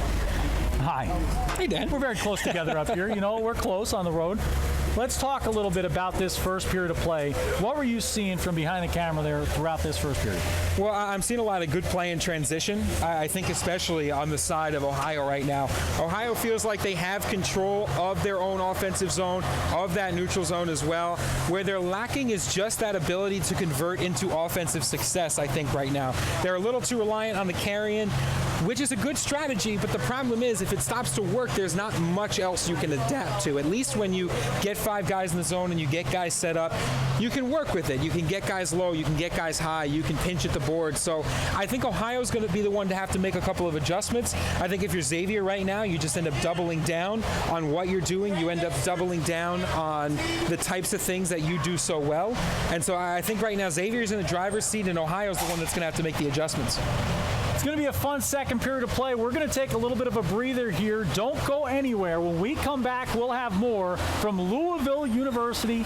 hi. Hey, Dan. We're very close together up here. You know, we're close on the road. Let's talk a little bit about this first period of play. What were you seeing from behind the camera there throughout this first period? Well, I'm seeing a lot of good play in transition. I think especially on the side of Ohio right now. Ohio feels like they have control of their own offensive zone, of that neutral zone as well. Where they're lacking is just that ability to convert into offensive success, I think, right now. They're a little too reliant on the carry-in, which is a good strategy, but the problem is if it stops to work, there's not much else you can adapt to. At least when you get 5 guys in the zone and you get guys set up, you can work with it. You can get guys low, you can get guys high, you can pinch at the board. So I think Ohio's going to be the one to have to make a couple of adjustments. I think if you're Xavier right now, you just end up doubling down on what you're doing. You end up doubling down on the types of things that you do so well. And so I think right now Xavier's in the driver's seat and Ohio's the one that's going to have to make the adjustments. It's going to be a fun second period of play. We're going to take a little bit of a breather here. Don't go anywhere. When we come back, we'll have more from Louisville University,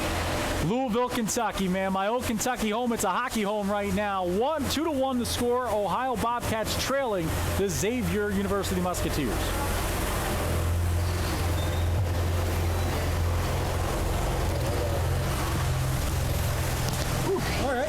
Louisville, Kentucky, man. My old Kentucky home. It's a hockey home right now. 2-1 the score. Ohio Bobcats trailing the Xavier University Musketeers. All right.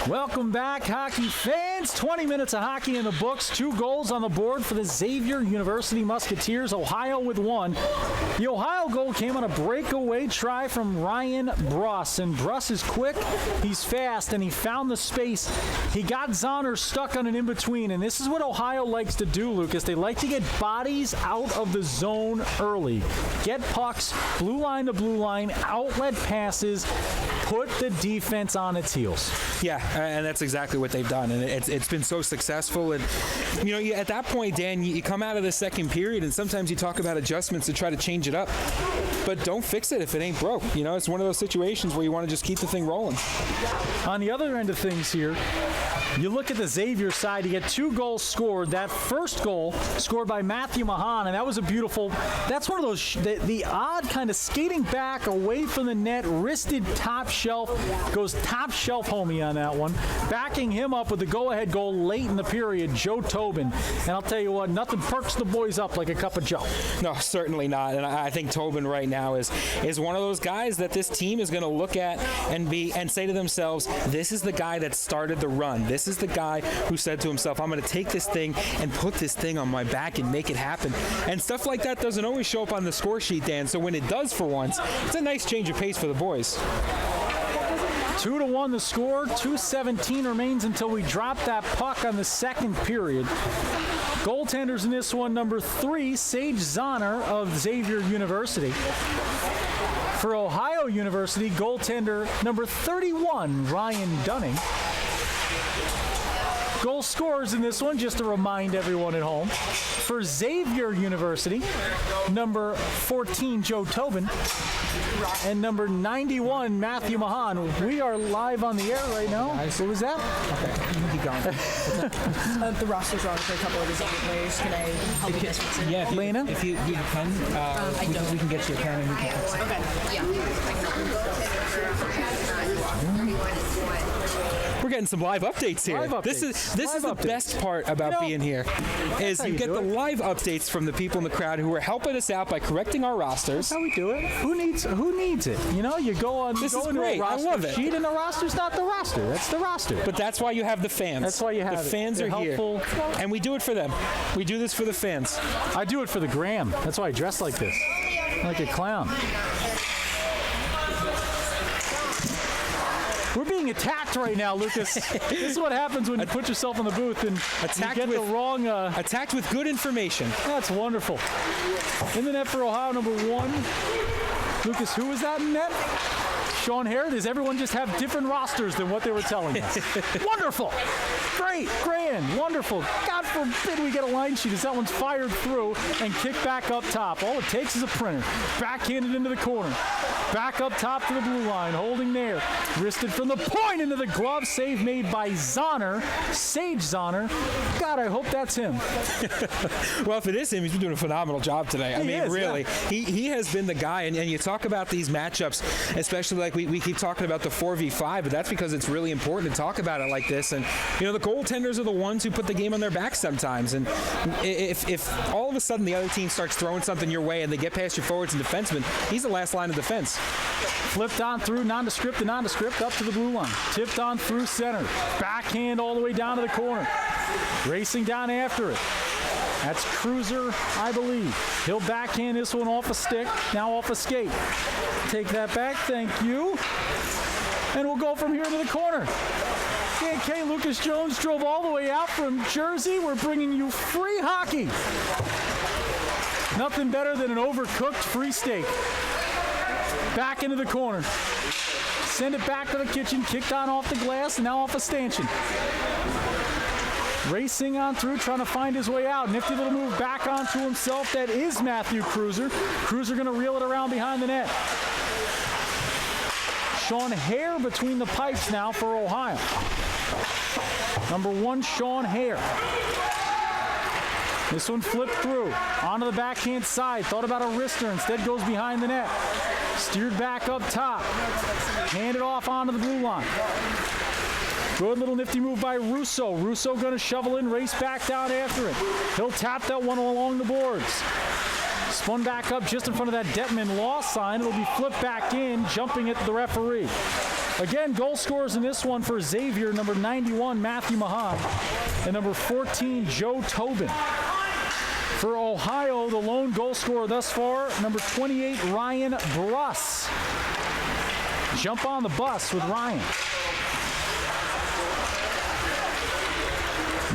Welcome back, hockey fans. 20 minutes of hockey in the books. 2 goals on the board for the Xavier University Musketeers. Ohio with 1. The Ohio goal came on a breakaway try from Ryan Bruss. And Bruss is quick, he's fast, and he found the space. He got Zahner stuck on an in-between. And this is what Ohio likes to do, Lucas. They like to get bodies out of the zone early. Get pucks, blue line to blue line, outlet passes, put the defense on its heels. Yeah, and that's exactly what they've done, and it's been so successful. And at that point, Dan, you come out of the second period, and sometimes you talk about adjustments to try to change it up, but don't fix it if it ain't broke. It's one of those situations where you want to just keep the thing rolling. On the other end of things here, you look at the Xavier side, you get 2 goals scored. That first goal scored by Matthew Mahan, and that was that's one of those, the odd kind of skating back away from the net, wristed top shelf, goes top shelf homie on that one. Backing him up with the go-ahead goal late in the period, Joe Tobin. And I'll tell you what, nothing perks the boys up like a cup of Joe. No, certainly not. And I think Tobin right now is one of those guys that this team is going to look at and say to themselves, this is the guy that started the run. This is the guy who said to himself, I'm going to take this thing and put this thing on my back and make it happen. And stuff like that doesn't always show up on the score sheet, Dan. So when it does for once, it's a nice change of pace for the boys. 2-1 the score. 2:17 remains until we drop that puck on the second period. Goaltenders in this one, number 3, Sage Zahner of Xavier University. For Ohio University, goaltender number 31, Ryan Dunning. Goal scorers in this one, just to remind everyone at home. For Xavier University, number 14, Joe Tobin, and number 91, Matthew Mahan. We are live on the air right now. What was that? Okay, you keep going. The roster's wrong for a couple of the Xavier players. Can I help you guys fix it? Yeah, Lena? If you can, we can get you a pen and we can fix it. Okay, We're getting some live updates here. Live updates. This is the best part about being here, is you get the live updates from the people in the crowd who are helping us out by correcting our rosters. That's how we do it. Who needs it? You go on. This go is into great. A roster I love it. sheet, and the roster's not the roster. That's the roster. But that's why you have the fans. That's why you have the it. fans They're are helpful. here, and we do it for them. We do this for the fans. I do it for the gram. That's why I dress like this, like a clown. We're being attacked right now, Lucas. This is what happens when you put yourself in the booth and Attacked you get with- the wrong. Attacked with good information. That's wonderful. In the net for Ohio, number 1. Lucas, who is that in net? Sean Hare. Does everyone just have different rosters than what they were telling us? Wonderful. Great. Grand. Wonderful. God forbid we get a line sheet as that one's fired through and kicked back up top. All it takes is a printer. Backhanded into the corner. Back up top to the blue line. Holding there. Wristed from the point into the glove. Save made by Zahner. Sage Zahner. God, I hope that's him. Well, if it is him, he's been doing a phenomenal job today. I mean, is, really. He has been the guy, and you talk about these matchups, especially like we keep talking about the 4v5, but that's because it's really important to talk about it like this. And, the goaltenders are the ones who put the game on their back sometimes. And if all of a sudden the other team starts throwing something your way and they get past your forwards and defensemen, he's the last line of defense. Flipped on through nondescript to nondescript up to the blue line. Tipped on through center. Backhand all the way down to the corner. Racing down after it. That's Cruiser, I believe. He'll backhand this one off a stick, now off a skate. Take that back, thank you. And we'll go from here to the corner. Okay, Lucas Jones drove all the way out from Jersey. We're bringing you free hockey. Nothing better than an overcooked free steak. Back into the corner. Send it back to the kitchen, kicked on off the glass, and now off a stanchion. Racing on through, trying to find his way out. Nifty little move back onto himself. That is Matthew Cruiser. Cruiser going to reel it around behind the net. Sean Hare between the pipes now for Ohio. Number 1, Sean Hare. This one flipped through. Onto the backhand side. Thought about a wrister. Instead goes behind the net. Steered back up top. Handed off onto the blue line. Good little nifty move by Russo. Russo going to shovel in, race back down after it. He'll tap that one along the boards. Spun back up just in front of that Detman Law sign. It'll be flipped back in, jumping at the referee. Again, goal scorers in this one for Xavier, number 91, Matthew Mahan, and number 14, Joe Tobin. For Ohio, the lone goal scorer thus far, number 28, Ryan Bruss. Jump on the bus with Ryan.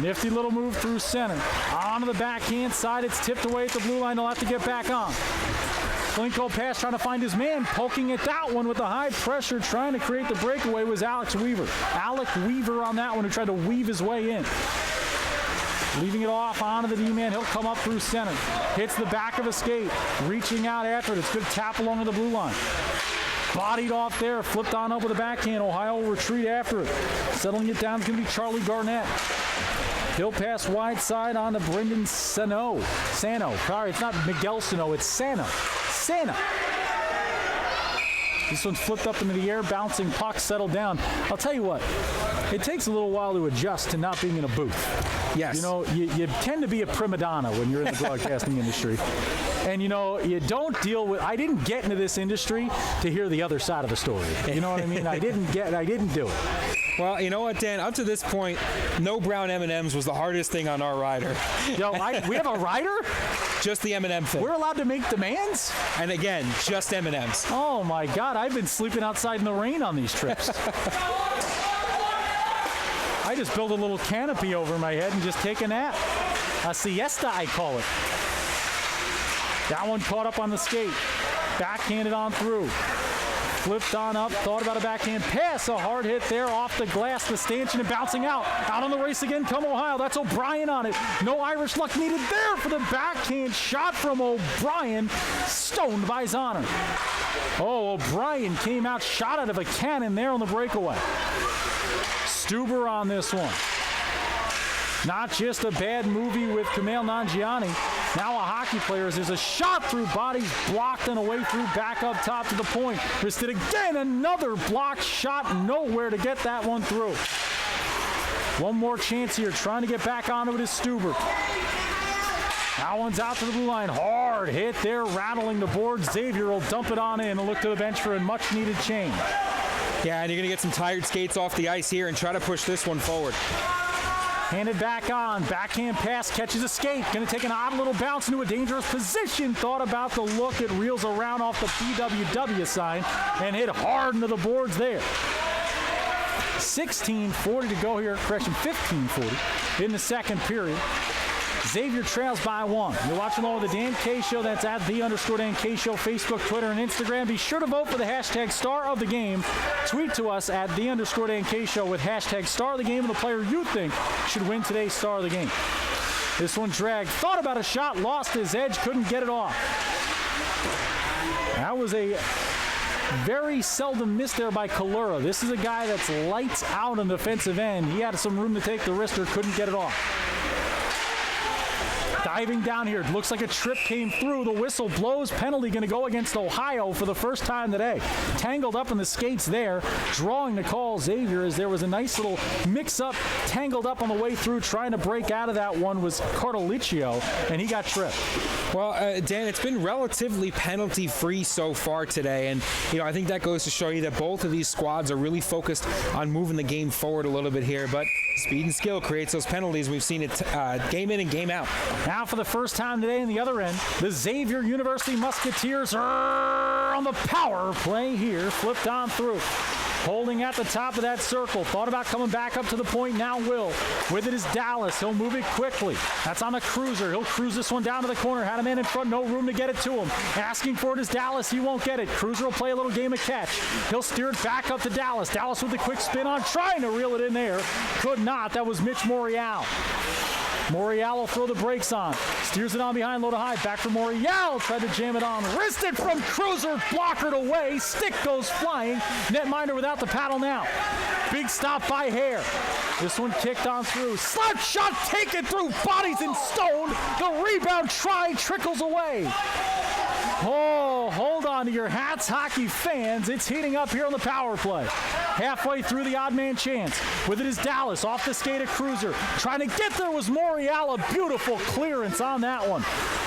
Nifty little move through center. Onto the backhand side. It's tipped away at the blue line. They'll have to get back on. Flinko pass trying to find his man. Poking at that one with the high pressure. Trying to create the breakaway was Alex Weaver. Alec Weaver on that one who tried to weave his way in. Leaving it off onto the D-man. He'll come up through center. Hits the back of a skate. Reaching out after it. It's good tap along to the blue line. Bodied off there. Flipped on up with a backhand. Ohio will retreat after it. Settling it down is going to be Charlie Garnett. He'll pass wide side on to Brendan Sano. Sorry, it's not Miguel Sano. It's Sano. This one's flipped up into the air, bouncing puck, settled down. I'll tell you what, it takes a little while to adjust to not being in a booth. Yes. You know, you tend to be a prima donna when you're in the broadcasting industry. And, you know, you don't deal with, I didn't get into this industry to hear the other side of the story. You know what I mean? I didn't do it. Well, you know what, Dan? Up to this point, no brown M&Ms was the hardest thing on our rider. Yo, we have a rider? Just the M&M thing. We're allowed to make demands? And again, just M&Ms. Oh, my God. I've been sleeping outside in the rain on these trips. I just build a little canopy over my head and just take a nap. A siesta, I call it. That one caught up on the skate. Backhanded on through. Flipped on up, thought about a backhand pass. A hard hit there off the glass, the stanchion, and bouncing out. Out on the race again, come Ohio. That's O'Brien on it. No Irish luck needed there for the backhand shot from O'Brien. Stoned by Zahner. Oh, O'Brien came out, shot out of a cannon there on the breakaway. Stuber on this one. Not just a bad movie with Kumail Nanjiani. Now a hockey player. There's a shot through bodies, blocked and away through, back up top to the point. Missed it again. Another blocked shot. Nowhere to get that one through. One more chance here. Trying to get back onto it is Stuber. That one's out to the blue line. Hard hit there, rattling the board. Xavier will dump it on in and look to the bench for a much-needed change. Yeah, and you're going to get some tired skates off the ice here and try to push this one forward. Handed back on. Backhand pass, catches a skate. Going to take an odd little bounce into a dangerous position. Thought about the look. It reels around off the BWW sign and hit hard into the boards there. 16:40 to go here. Correction, 15:40 in the second period. Xavier trails by one. You're watching along with the Dan K Show. That's at @the_Dan K Show, Facebook, Twitter, and Instagram. Be sure to vote for the hashtag star of the game. Tweet to us at @the_Dan K Show with hashtag star of the game and the player you think should win today's star of the game. This one dragged. Thought about a shot, lost his edge, couldn't get it off. That was a very seldom miss there by Kalura. This is a guy that's lights out on the defensive end. He had some room to take the wrister, couldn't get it off. Diving down here. It looks like a trip came through. The whistle blows. Penalty going to go against Ohio for the first time today. Tangled up in the skates there. Drawing the call, Xavier, as there was a nice little mix-up. Tangled up on the way through. Trying to break out of that one was Cartaliccio, and he got tripped. Well, Dan, it's been relatively penalty-free so far today, and I think that goes to show you that both of these squads are really focused on moving the game forward a little bit here, but speed and skill creates those penalties. We've seen it game in and game out. Now for the first time today on the other end, the Xavier University Musketeers are on the power play here. Flipped on through. Holding at the top of that circle. Thought about coming back up to the point. Now will. With it is Dallas. He'll move it quickly. That's on the cruiser. He'll cruise this one down to the corner. Had a man in front. No room to get it to him. Asking for it is Dallas. He won't get it. Cruiser will play a little game of catch. He'll steer it back up to Dallas. Dallas with a quick spin on. Trying to reel it in there. Could not. That was Mitch Morial. Morial will throw the brakes on. Steers it on behind, low to high. Back for Morial. Tried to jam it on. Wristed from Cruiser. Blockered away. Stick goes flying. Netminder without the paddle now. Big stop by Hare. This one kicked on through. Slap shot taken through. Bodies and stone. The rebound try trickles away. Oh, hold on to your hats, hockey fans. It's heating up here on the power play. Halfway through the odd man chance. With it is Dallas off the skate of Cruiser. Trying to get there was Morial. A beautiful clearance on that one.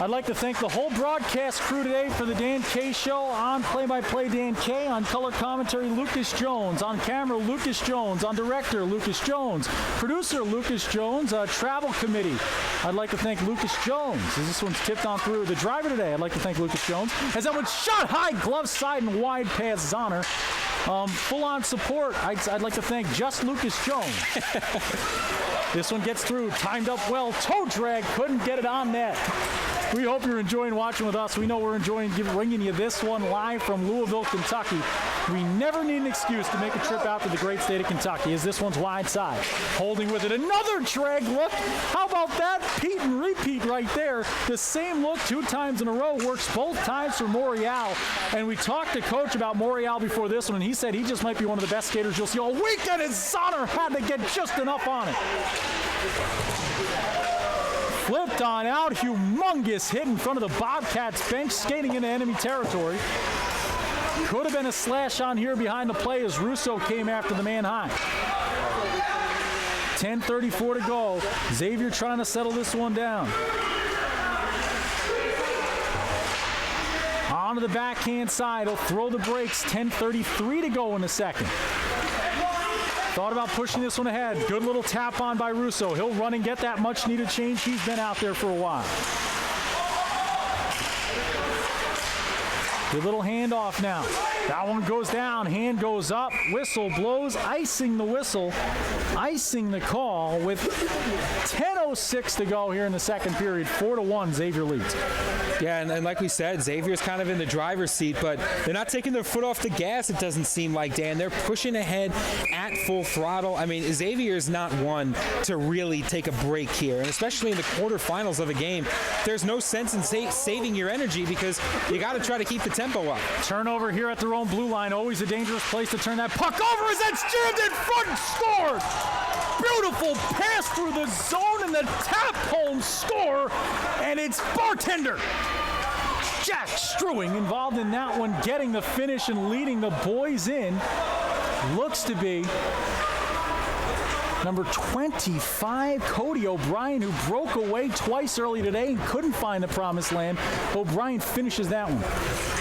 I'd like to thank the whole broadcast crew today for the Dan K Show. On play-by-play, Dan K. On color commentary, Lucas Jones. On camera, Lucas Jones. On director, Lucas Jones. Producer, Lucas Jones. Travel committee, I'd like to thank Lucas Jones, as this one's tipped on through. The driver today, I'd like to thank Lucas Jones, as that one's shot high, glove side and wide past Zahner. Full-on support, I'd like to thank just Lucas Jones. This one gets through, timed up well, toe drag, couldn't get it on net. We hope you're enjoying watching with us. We know we're enjoying bringing you this one live from Louisville, Kentucky. We never need an excuse to make a trip out to the great state of Kentucky, as this one's wide side. Holding with it, another drag look. How about that? Pete and repeat right there. The same look 2 times in a row works both times for Morial. And we talked to Coach about Morial before this one, and he said he just might be one of the best skaters you'll see all weekend, and Zahner had to get just enough on it. Flipped on out, humongous hit in front of the Bobcats bench, skating into enemy territory. Could have been a slash on here behind the play as Russo came after the man high. 10:34 to go. Xavier trying to settle this one down. Onto the backhand side, he'll throw the brakes. 10:33 to go in the second. Thought about pushing this one ahead. Good little tap on by Russo. He'll run and get that much needed change. He's been out there for a while. Good little handoff now. That one goes down, hand goes up, whistle blows, icing the whistle, icing the call with 10:06 to go here in the second period. 4-1, Xavier leads. Yeah, and like we said, Xavier's kind of in the driver's seat, but they're not taking their foot off the gas, it doesn't seem like, Dan. They're pushing ahead at full throttle. I mean, Xavier's not one to really take a break here, and especially in the quarterfinals of a game, there's no sense in saving your energy because you got to try to keep the tempo up. Turnover here at their own blue line, always a dangerous place to turn that puck over as that's jammed in front and scored! Beautiful pass through the zone and the tap home score, and it's bartender Jack Struing involved in that one, getting the finish and leading the boys in. Looks to be number 25, Cody O'Brien, who broke away twice early today and couldn't find the promised land. O'Brien finishes that one.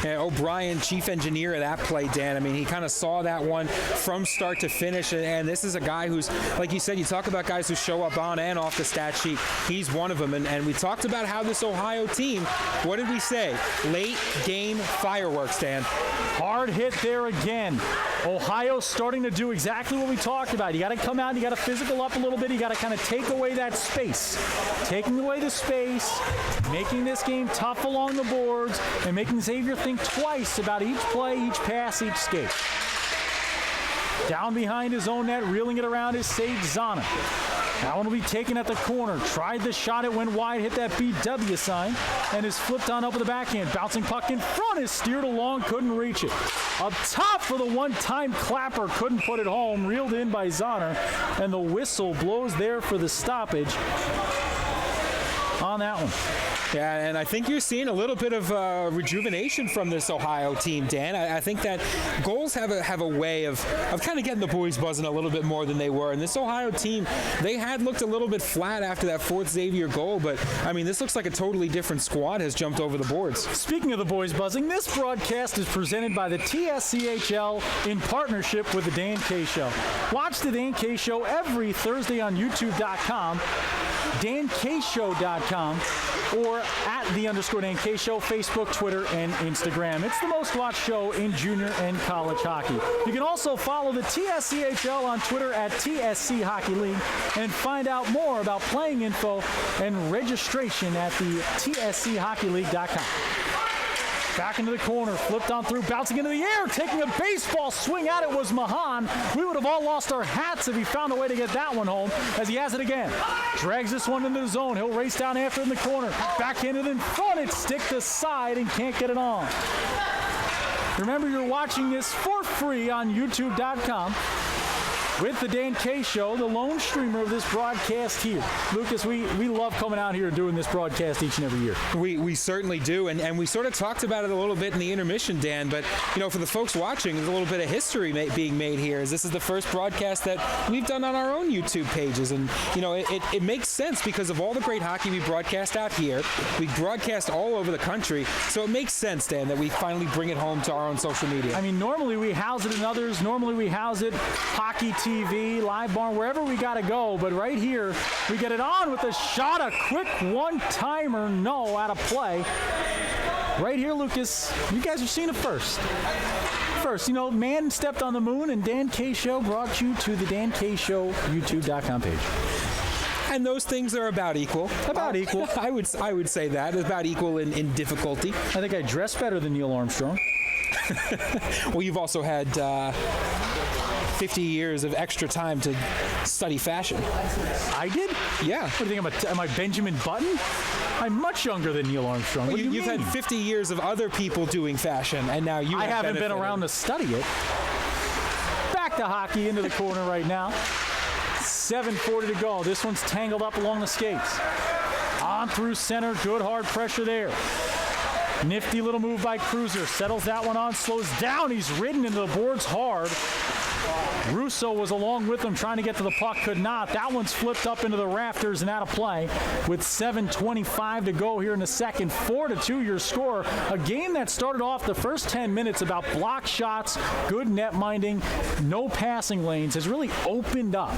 Yeah, O'Brien, chief engineer of that play, Dan. I mean, he kind of saw that one from start to finish, and this is a guy who's, like you said, you talk about guys who show up on and off the stat sheet. He's one of them, and we talked about how this Ohio team, what did we say? Late game fireworks, Dan. Hard hit there again. Ohio starting to do exactly what we talked about. You got to come out, you got to physical up a little bit, you got to kind of take away that space. Taking away the space, making this game tough along the boards, and making Xavier think twice about each play, each pass, each skate. Down behind his own net, reeling it around is Sage Zahner. That one will be taken at the corner. Tried the shot, it went wide, hit that BW sign, and is flipped on up with the backhand. Bouncing puck in front is steered along, couldn't reach it. Up top for the one-time clapper, couldn't put it home, reeled in by Zahner, and the whistle blows there for the stoppage on that one. Yeah, and I think you're seeing a little bit of rejuvenation from this Ohio team, Dan. I think that goals have a way of kind of getting the boys buzzing a little bit more than they were. And this Ohio team, they had looked a little bit flat after that fourth Xavier goal, but I mean, this looks like a totally different squad has jumped over the boards. Speaking of the boys buzzing, this broadcast is presented by the TSCHL in partnership with the Dan K Show. Watch the Dan K Show every Thursday on YouTube.com, DanKShow.com, or at @the_Dan K Show, Facebook, Twitter, and Instagram. It's the most watched show in junior and college hockey. You can also follow the TSCHL on Twitter at TSC Hockey League and find out more about playing info and registration at the TSCHockeyLeague.com. Back into the corner, flipped on through, bouncing into the air, taking a baseball swing at it was Mahan. We would have all lost our hats if he found a way to get that one home, as he has it again. Drags this one into the zone. He'll race down after it in the corner. Backhanded in front, it's stick to side and can't get it on. Remember, you're watching this for free on YouTube.com. with the Dan K Show, the lone streamer of this broadcast here. Lucas, we love coming out here and doing this broadcast each and every year. We certainly do, and we sort of talked about it a little bit in the intermission, Dan, but, for the folks watching, there's a little bit of history being made here, as this is the first broadcast that we've done on our own YouTube pages, and, it makes sense because of all the great hockey we broadcast out here. We broadcast all over the country, so it makes sense, Dan, that we finally bring it home to our own social media. I mean, normally we house it in others. Normally we house it Hockey TV, Live Barn, wherever we got to go. But right here, we get it on with a shot, a quick one-timer, no, out of play. Right here, Lucas, you guys are seeing it first. Man stepped on the moon, and Dan K Show brought you to the Dan K Show YouTube.com page. And those things are about equal. About equal. I would say that. About equal in difficulty. I think I dress better than Neil Armstrong. Well, you've also had 50 years of extra time to study fashion. I did? Yeah. What do you think, am I Benjamin Button? I'm much younger than Neil Armstrong. What do you You've mean? had 50 years of other people doing fashion, and now you I haven't been benefited. around to study it. Back to hockey into the corner right now. 7:40 to go. This one's tangled up along the skates. On through center. Good hard pressure there. Nifty little move by Cruiser. Settles that one on. Slows down. He's ridden into the boards hard. Russo was along with him trying to get to the puck. Could not. That one's flipped up into the rafters and out of play with 7:25 to go here in the second. 4-2 your score. A game that started off the first 10 minutes about block shots, good net minding, no passing lanes has really opened up.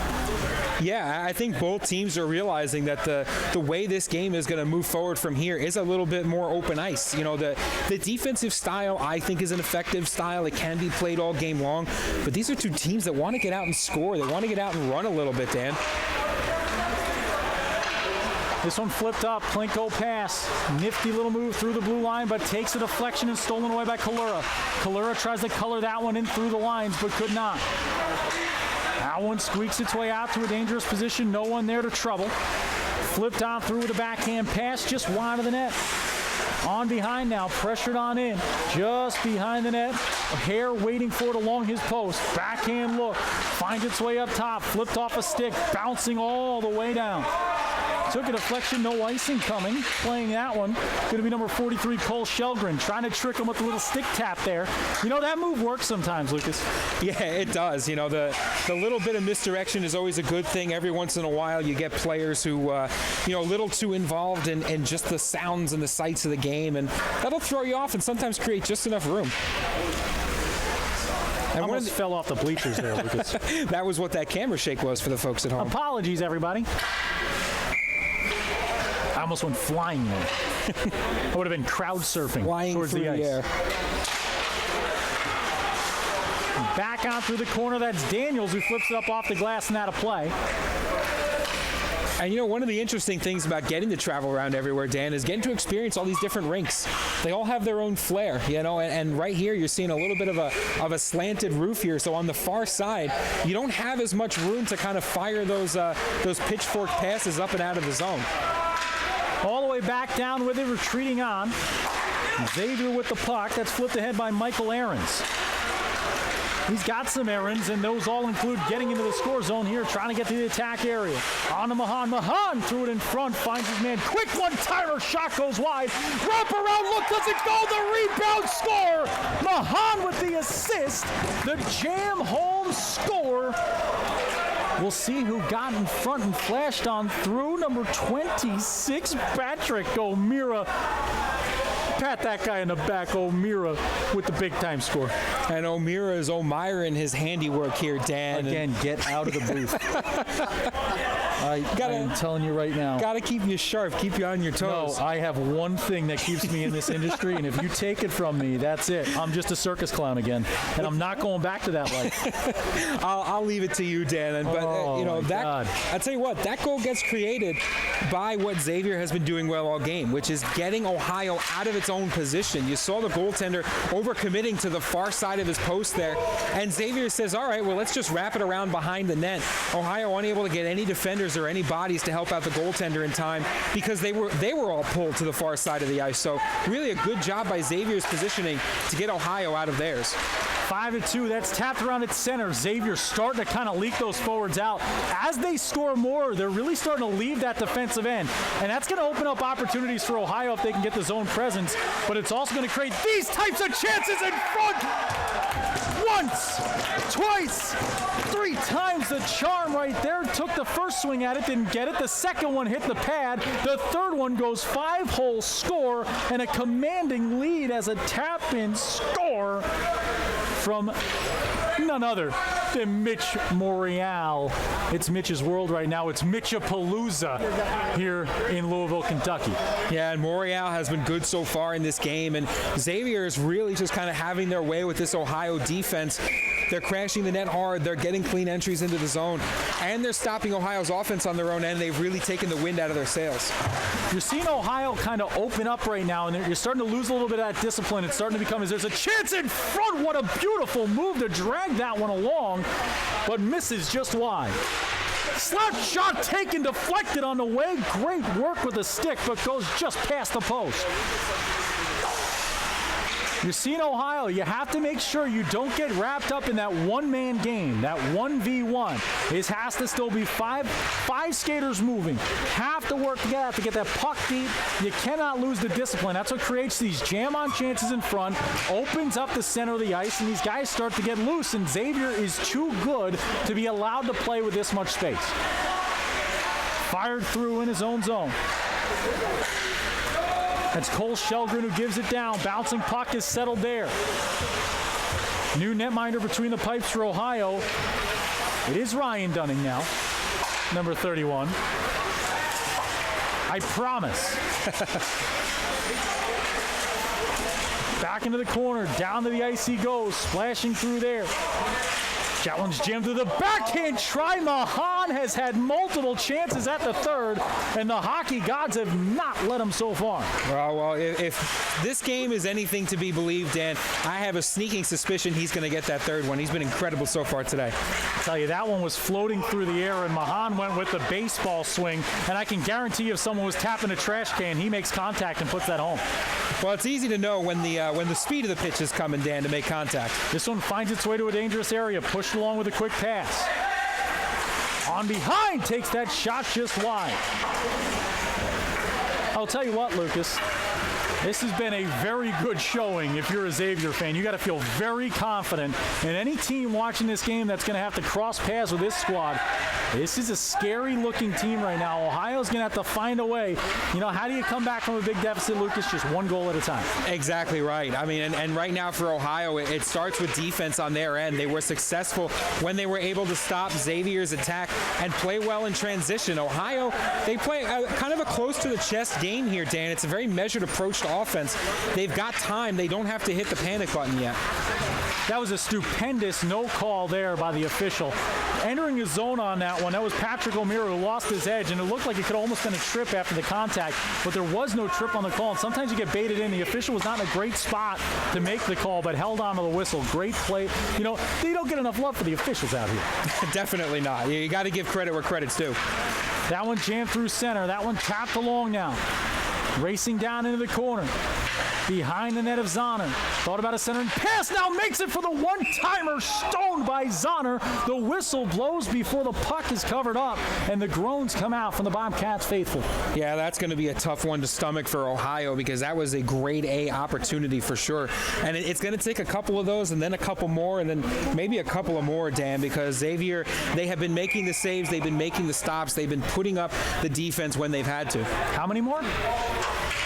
Yeah, I think both teams are realizing that the way this game is going to move forward from here is a little bit more open ice. The defensive style, I think, is an effective style. It can be played all game long. But these are two teams that want to get out and score. They want to get out and run a little bit, Dan. This one flipped up. Plinko pass. Nifty little move through the blue line, but takes a deflection and stolen away by Kalura. Kalura tries to color that one in through the lines, but could not. That one squeaks its way out to a dangerous position. No one there to trouble. Flipped on through with a backhand pass, just wide of the net. On behind now, pressured on in. Just behind the net. Hare waiting for it along his post. Backhand look. Finds its way up top. Flipped off a stick. Bouncing all the way down. Took a deflection, no icing coming. Playing that one. Going to be number 43, Cole Shelgren. Trying to trick him with a little stick tap there. That move works sometimes, Lucas. Yeah, it does. The little bit of misdirection is always a good thing. Every once in a while you get players who, a little too involved in just the sounds and the sights of the game, and that'll throw you off and sometimes create just enough room. I almost fell off the bleachers there, Lucas. That was what that camera shake was for the folks at home. Apologies, everybody. I almost went flying there. I would have been crowd surfing towards the ice. Air. Back out through the corner. That's Daniels who flips it up off the glass and out of play. And one of the interesting things about getting to travel around everywhere, Dan, is getting to experience all these different rinks. They all have their own flair, and right here you're seeing a little bit of a slanted roof here. So on the far side, you don't have as much room to kind of fire those pitchfork passes up and out of the zone. All the way back down with it, retreating on. Xavier with the puck. That's flipped ahead by Michael Ahrens. He's got some errands, and those all include getting into the score zone here, trying to get to the attack area. On to Mahan. Mahan threw it in front, finds his man. Quick one-timer, shot goes wide. Wrap around, look, does it go? The rebound, score! Mahan with the assist. The jam home score. We'll see who got in front and flashed on through. Number 26, Patrick O'Meara. Pat that guy in the back, O'Meara, with the big-time score. And O'Meara is O'Meara in his handiwork here, Dan. Again, get out of the booth. I'm telling you right now. Got to keep you sharp, keep you on your toes. No, I have one thing that keeps me in this industry, and if you take it from me, that's it. I'm just a circus clown again, and I'm not going back to that life. I'll leave it to you, Dan. But God. I'll tell you what, that goal gets created by what Xavier has been doing well all game, which is getting Ohio out of its own position. You saw the goaltender overcommitting to the far side of his post there, and Xavier says, all right, well, let's just wrap it around behind the net. Ohio unable to get any defenders or any bodies to help out the goaltender in time because they were all pulled to the far side of the ice. So really a good job by Xavier's positioning to get Ohio out of theirs. 5-2, that's tapped around at center. Xavier starting to kind of leak those forwards out. As they score more, they're really starting to leave that defensive end. And that's going to open up opportunities for Ohio if they can get the zone presence. But it's also going to create these types of chances in front. Once, twice, 3 times the charm right there. Took the first swing at it, didn't get it. The second one hit the pad. The third one goes 5-hole score and a commanding lead as a tap-in score from none other than Mitch Morial. It's Mitch's world right now. It's Mitchapalooza here in Louisville, Kentucky. Yeah, and Morial has been good so far in this game, and Xavier is really just kind of having their way with this Ohio defense. They're crashing the net hard. They're getting clean entries into the zone, and they're stopping Ohio's offense on their own end. They've really taken the wind out of their sails. You're seeing Ohio kind of open up right now, and you're starting to lose a little bit of that discipline. It's starting to become as there's a chance in front. What a beautiful move to drag that one along, but misses just wide. Slap shot taken, deflected on the way. Great work with the stick, but goes just past the post. You're seeing Ohio, you have to make sure you don't get wrapped up in that one-man game, that 1v1. It has to still be five skaters moving. Have to work together to get that puck deep. You cannot lose the discipline. That's what creates these jam-on chances in front, opens up the center of the ice, and these guys start to get loose, and Xavier is too good to be allowed to play with this much space. Fired through in his own zone. That's Cole Shelgren who gives it down. Bouncing puck is settled there. New netminder between the pipes for Ohio. It is Ryan Dunning now, number 31. I promise. Back into the corner, down to the ice he goes, splashing through there. That one's jammed to the backhand try. Mahan has had multiple chances at the third, and the hockey gods have not let him so far. Well, if this game is anything to be believed, Dan, I have a sneaking suspicion he's going to get that third one. He's been incredible so far today. I tell you, that one was floating through the air, and Mahan went with the baseball swing, and I can guarantee if someone was tapping a trash can, he makes contact and puts that home. Well, it's easy to know when the speed of the pitch is coming, Dan, to make contact. This one finds its way to a dangerous area, pushed along with a quick pass. On behind, takes that shot just wide. I'll tell you what, Lucas, this has been a very good showing. If you're a Xavier fan, you got to feel very confident. And any team watching this game that's going to have to cross paths with this squad, this is a scary-looking team right now. Ohio's going to have to find a way. You know, how do you come back from a big deficit, Lucas? Just one goal at a time. Exactly right. I mean, and right now for Ohio, it starts with defense on their end. They were successful when they were able to stop Xavier's attack and play well in transition. Ohio, they play kind of a close-to-the-chest game here, Dan. It's a very measured approach to offense. They've got time. They don't have to hit the panic button yet. That was a stupendous no call there by the official. Entering his zone on that one, that was Patrick O'Meara who lost his edge, and it looked like it could have almost been a trip after the contact, but there was no trip on the call, and sometimes you get baited in. The official was not in a great spot to make the call, but held on to the whistle. Great play. You know, they don't get enough love for the officials out here. Definitely not. You got to give credit where credit's due. That one jammed through center. That one tapped along now. Racing down into the corner. Behind the net of Zahner. Thought about a centering pass. Now makes it for the one-timer. Stoned by Zahner. The whistle blows before the puck is covered up. And the groans come out from the Bobcats faithful. Yeah, that's going to be a tough one to stomach for Ohio because that was a grade A opportunity for sure. And it's going to take a couple of those and then a couple more and then maybe a couple of more, Dan, because Xavier, they have been making the saves. They've been making the stops. They've been putting up the defense when they've had to. How many more?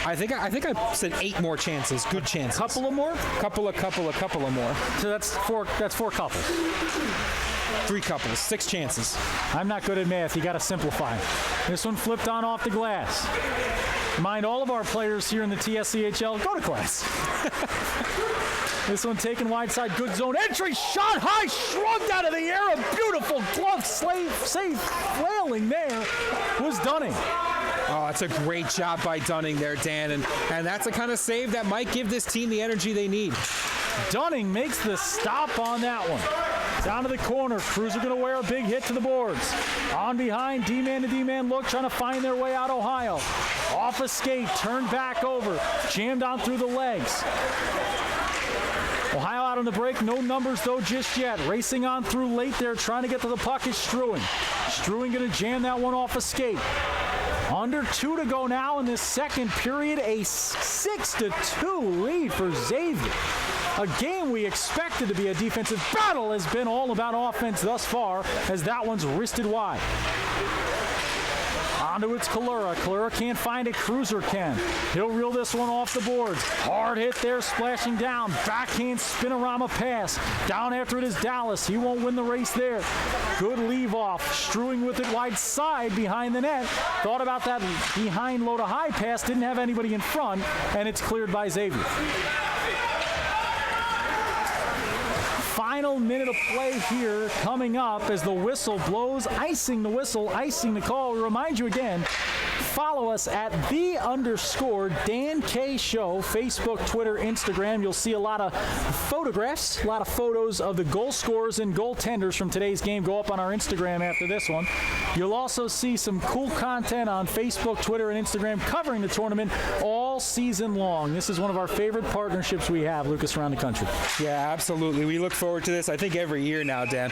I think I said 8 more chances, good chances. Couple of more? Couple of more. So that's four couples. 3 couples, 6 chances. I'm not good at math. You got to simplify. This one flipped on off the glass. Remind all of our players here in the TSCHL, go to class. This one taken wide side, good zone entry, shot high, shrugged out of the air. A beautiful glove save, flailing there was Dunning. Oh, it's a great job by Dunning there, Dan, and that's the kind of save that might give this team the energy they need. Dunning makes the stop on that one. Down to the corner, Crews are going to wear a big hit to the boards. On behind, D-man to D-man look, trying to find their way out Ohio. Off a skate, turned back over, jammed on through the legs. Ohio out on the break. No numbers, though, just yet. Racing on through late there, trying to get to the puck is Struing. Struing going to jam that one off a skate. Under 2 to go now in this second period. A 6-2 lead for Xavier. A game we expected to be a defensive battle has been all about offense thus far, as that one's wristed wide. Onto it's Kalura. Kalura can't find it. Cruiser can. He'll reel this one off the boards. Hard hit there, splashing down. Backhand spinorama pass. Down after it is Dallas. He won't win the race there. Good leave off. Struing with it wide side behind the net. Thought about that behind low to high pass. Didn't have anybody in front, and it's cleared by Xavier. Final minute of play here coming up as the whistle blows, icing the whistle, icing the call. We remind you again, follow us at @Dan K Show, Facebook, Twitter, Instagram. You'll see a lot of photographs, a lot of photos of the goal scorers and goaltenders from today's game go up on our Instagram after this one. You'll also see some cool content on Facebook, Twitter, and Instagram covering the tournament all season long. This is one of our favorite partnerships we have, Lucas, around the country. Yeah, absolutely. We look forward to this, I think, every year now, Dan.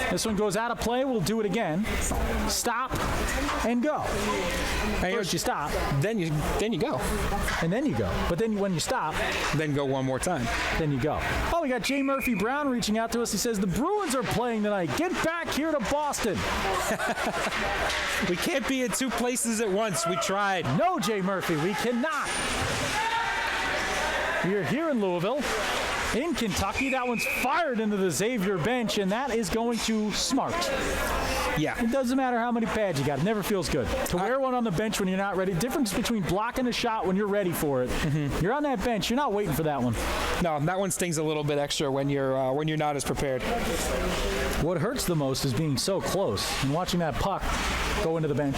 This one goes out of play. We'll do it again. Stop and go. First you stop. Then you go. And then you go. But then when you stop, then go one more time. Then you go. Oh, we got Jay Murphy Brown reaching out to us. He says, the Bruins are playing tonight. Get back here to Boston. We can't be in two places at once. We tried. No, Jay Murphy, we cannot. We are here in Louisville. In Kentucky, that one's fired into the Xavier bench, and that is going to smart. Yeah. It doesn't matter how many pads you got. It never feels good. To wear one on the bench when you're not ready. Difference between blocking a shot when you're ready for it. Mm-hmm. You're on that bench. You're not waiting for that one. No, that one stings a little bit extra when you're not as prepared. What hurts the most is being so close and watching that puck go into the bench.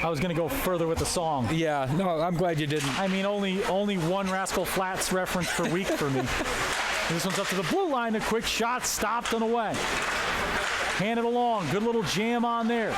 I was going to go further with the song. Yeah, no, I'm glad you didn't. I mean, only one Rascal Flatts reference per week for me. This one's up to the blue line. A quick shot, stopped and away. Hand it along. Good little jam on there.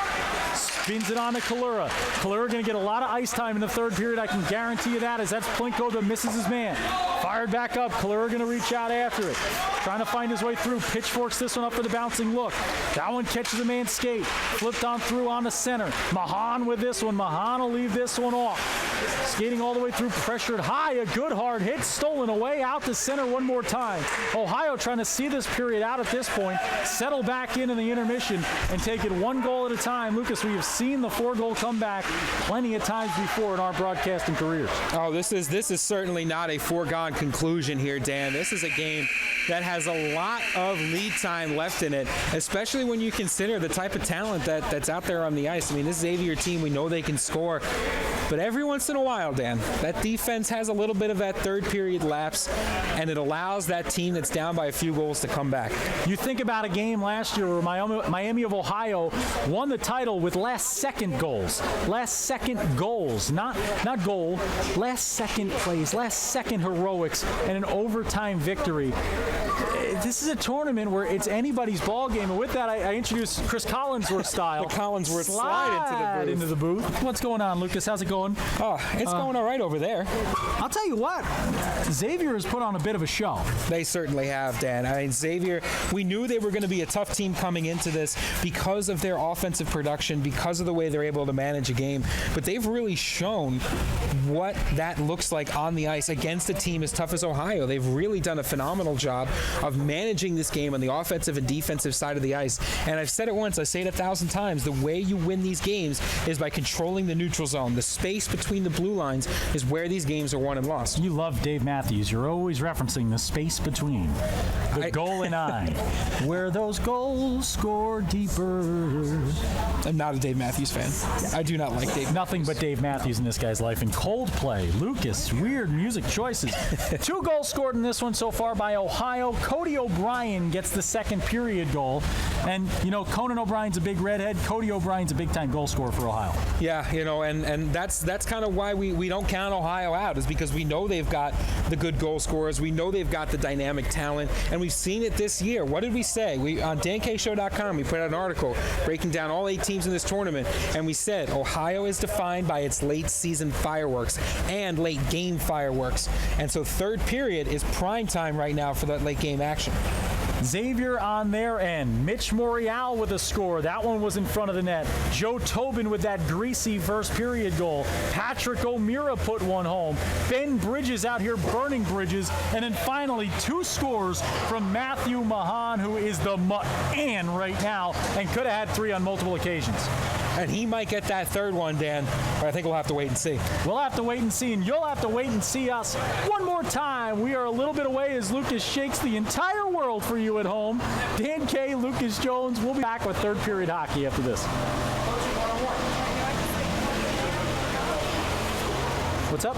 Spins it on to Kalura. Kalura going to get a lot of ice time in the third period. I can guarantee you that, as that's Plinko that misses his man. Fired back up. Kalura going to reach out after it. Trying to find his way through. Pitchforks this one up for the bouncing look. That one catches a man's skate. Flipped on through on the center. Mahan with this one. Mahan will leave this one off. Skating all the way through, pressured high. A good hard hit. Stolen away out to center one more time. Ohio trying to see this period out at this point. Settle back into the intermission and take it one goal at a time. Lucas, we have seen the 4-goal comeback plenty of times before in our broadcasting careers. Oh, this is certainly not a foregone conclusion here, Dan. This is a game that has a lot of lead time left in it, especially when you consider the type of talent that's out there on the ice. I mean, this Xavier team, we know they can score, but every once in a while, Dan, that defense has a little bit of that third period lapse, and it allows that team that's down by a few goals to come back. You think about a game last year where Miami of Ohio won the title with last-second goals. Last-second goals, not goal, last-second plays, last-second heroics, and an overtime victory. This is a tournament where it's anybody's ball game, and with that, I introduced Chris Collinsworth style. The Collinsworth slide into the booth. What's going on, Lucas? How's it going? Oh, it's going all right over there. I'll tell you what, Xavier has put on a bit of a show. They certainly have, Dan. I mean, Xavier, we knew they were going to be a tough team coming into this because of their offensive production, because of the way they're able to manage a game, but they've really shown what that looks like on the ice against a team as tough as Ohio. They've really done a phenomenal job of managing this game on the offensive and defensive side of the ice. And I've said it once, I say it 1,000 times, the way you win these games is by controlling the neutral zone. The space between the blue lines is where these games are won and lost. You love Dave Matthews. You're always referencing the space between the goal and I, where those goals score deeper. I'm not a Dave Matthews fan. I do not like Dave Matthews. Nothing but Dave Matthews in this guy's life. And Coldplay, Lucas, weird music choices. 2 goals scored in this one so far by Ohio. Cody O'Brien gets the second period goal. And, you know, Conan O'Brien's a big redhead. Cody O'Brien's a big-time goal scorer for Ohio. Yeah, you know, and that's kind of why we don't count Ohio out, is because we know they've got the good goal scorers. We know they've got the dynamic talent, and we've seen it this year. What did we say? On DanKShow.com, we put out an article breaking down all 8 teams in this tournament, and we said Ohio is defined by its late-season fireworks and late-game fireworks. And so third period is prime time right now for that late-game action. Xavier on their end. Mitch Morial with a score. That one was in front of the net. Joe Tobin with that greasy first period goal. Patrick O'Meara put one home. Ben Bridges out here burning bridges. And then finally 2 scores from Matthew Mahan, who is the man right now and could have had 3 on multiple occasions. And he might get that third one, Dan, but I think we'll have to wait and see. We'll have to wait and see, and you'll have to wait and see us one more time. We are a little bit away as Lucas shakes the entire world for you at home. Dan K, Lucas Jones, we'll be back with third period hockey after this. What's up?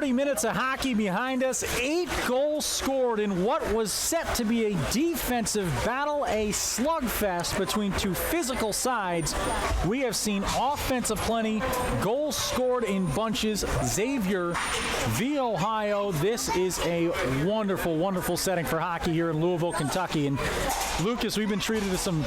40 minutes of hockey behind us, 8 goals scored in what was set to be a defensive battle, a slugfest between two physical sides. We have seen offensive plenty, goals scored in bunches. Xavier v. Ohio. This is a wonderful, wonderful setting for hockey here in Louisville, Kentucky. And Lucas, we've been treated to some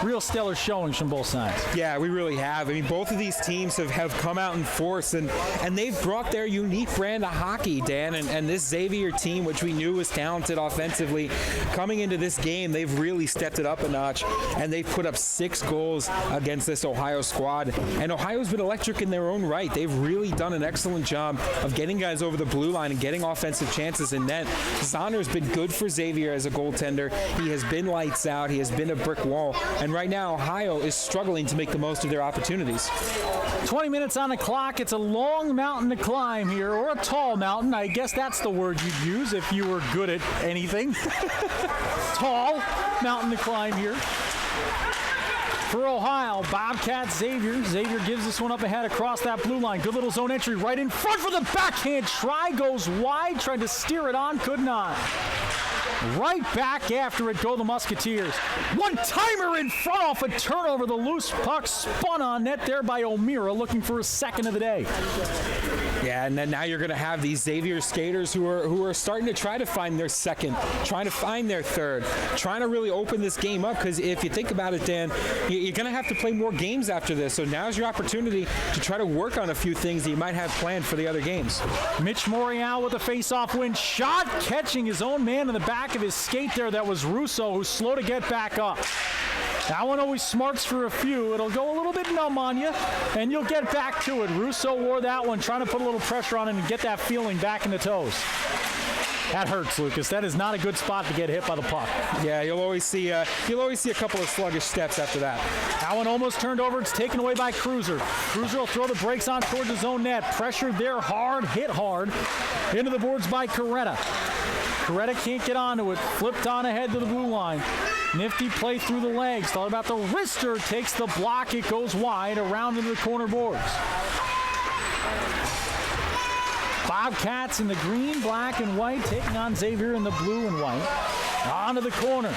real stellar showings from both sides. Yeah, we really have. I mean, both of these teams have come out in force, and they've brought their unique brand of hockey, Dan. And this Xavier team, which we knew was talented offensively, coming into this game, they've really stepped it up a notch, and they've put up 6 goals against this Ohio squad. And Ohio's been electric in their own right. They've really done an excellent job of getting guys over the blue line and getting offensive chances in net. Zahner's been good for Xavier as a goaltender. He has been lights out. He has been a brick wall. And right now, Ohio is struggling to make the most of their opportunities. 20 minutes on the clock. It's a long mountain to climb here, or a tall mountain. I guess that's the word you'd use if you were good at anything. Tall mountain to climb here. For Ohio, Bobcats, Xavier. Xavier gives this one up ahead across that blue line. Good little zone entry right in front for the backhand try. Goes wide, tried to steer it on, could not. Right back after it go the Musketeers. One-timer in front off a turnover. The loose puck spun on net there by O'Meara, looking for a second of the day. Yeah, and then now you're going to have these Xavier skaters who are starting to try to find their second, trying to find their third, trying to really open this game up, because if you think about it, Dan, you're going to have to play more games after this. So now's your opportunity to try to work on a few things that you might have planned for the other games. Mitch Morial with a face-off win. Shot catching his own man in the back of his skate there. That was Russo, who's slow to get back up. That one always smarts for a few. It'll go a little bit numb on you, and you'll get back to it. Russo wore that one, trying to put a little pressure on it and get that feeling back in the toes. That hurts, Lucas. That is not a good spot to get hit by the puck. Yeah, you'll always see a couple of sluggish steps after that. That one almost turned over. It's taken away by Cruiser. Cruiser will throw the brakes on towards his own net. Pressured there hard, hit hard. Into the boards by Coretta. Coretta can't get onto it. Flipped on ahead to the blue line. Nifty play through the legs. Thought about the wrister. Takes the block. It goes wide around into the corner boards. Bobcats in the green, black, and white, taking on Xavier in the blue and white. Onto the corner.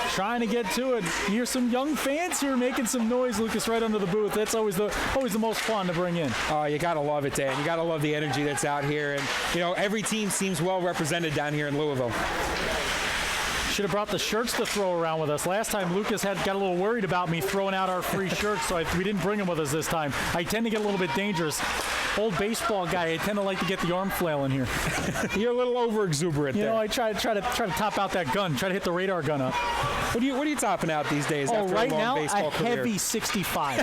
Trying to get to it. Here's some young fans here making some noise, Lucas, right under the booth. That's always the most fun to bring in. Oh, you got to love it, Dan. You got to love the energy that's out here. And, every team seems well represented down here in Louisville. Should have brought the shirts to throw around with us. Last time, Lucas got a little worried about me throwing out our free shirts, so we didn't bring them with us this time. I tend to get a little bit dangerous. Old baseball guy, I tend to like to get the arm flail in here. You're a little over-exuberant there. I try to top out that gun, try to hit the radar gun up. What are you topping out these days after right a long now, baseball career? Heavy 65.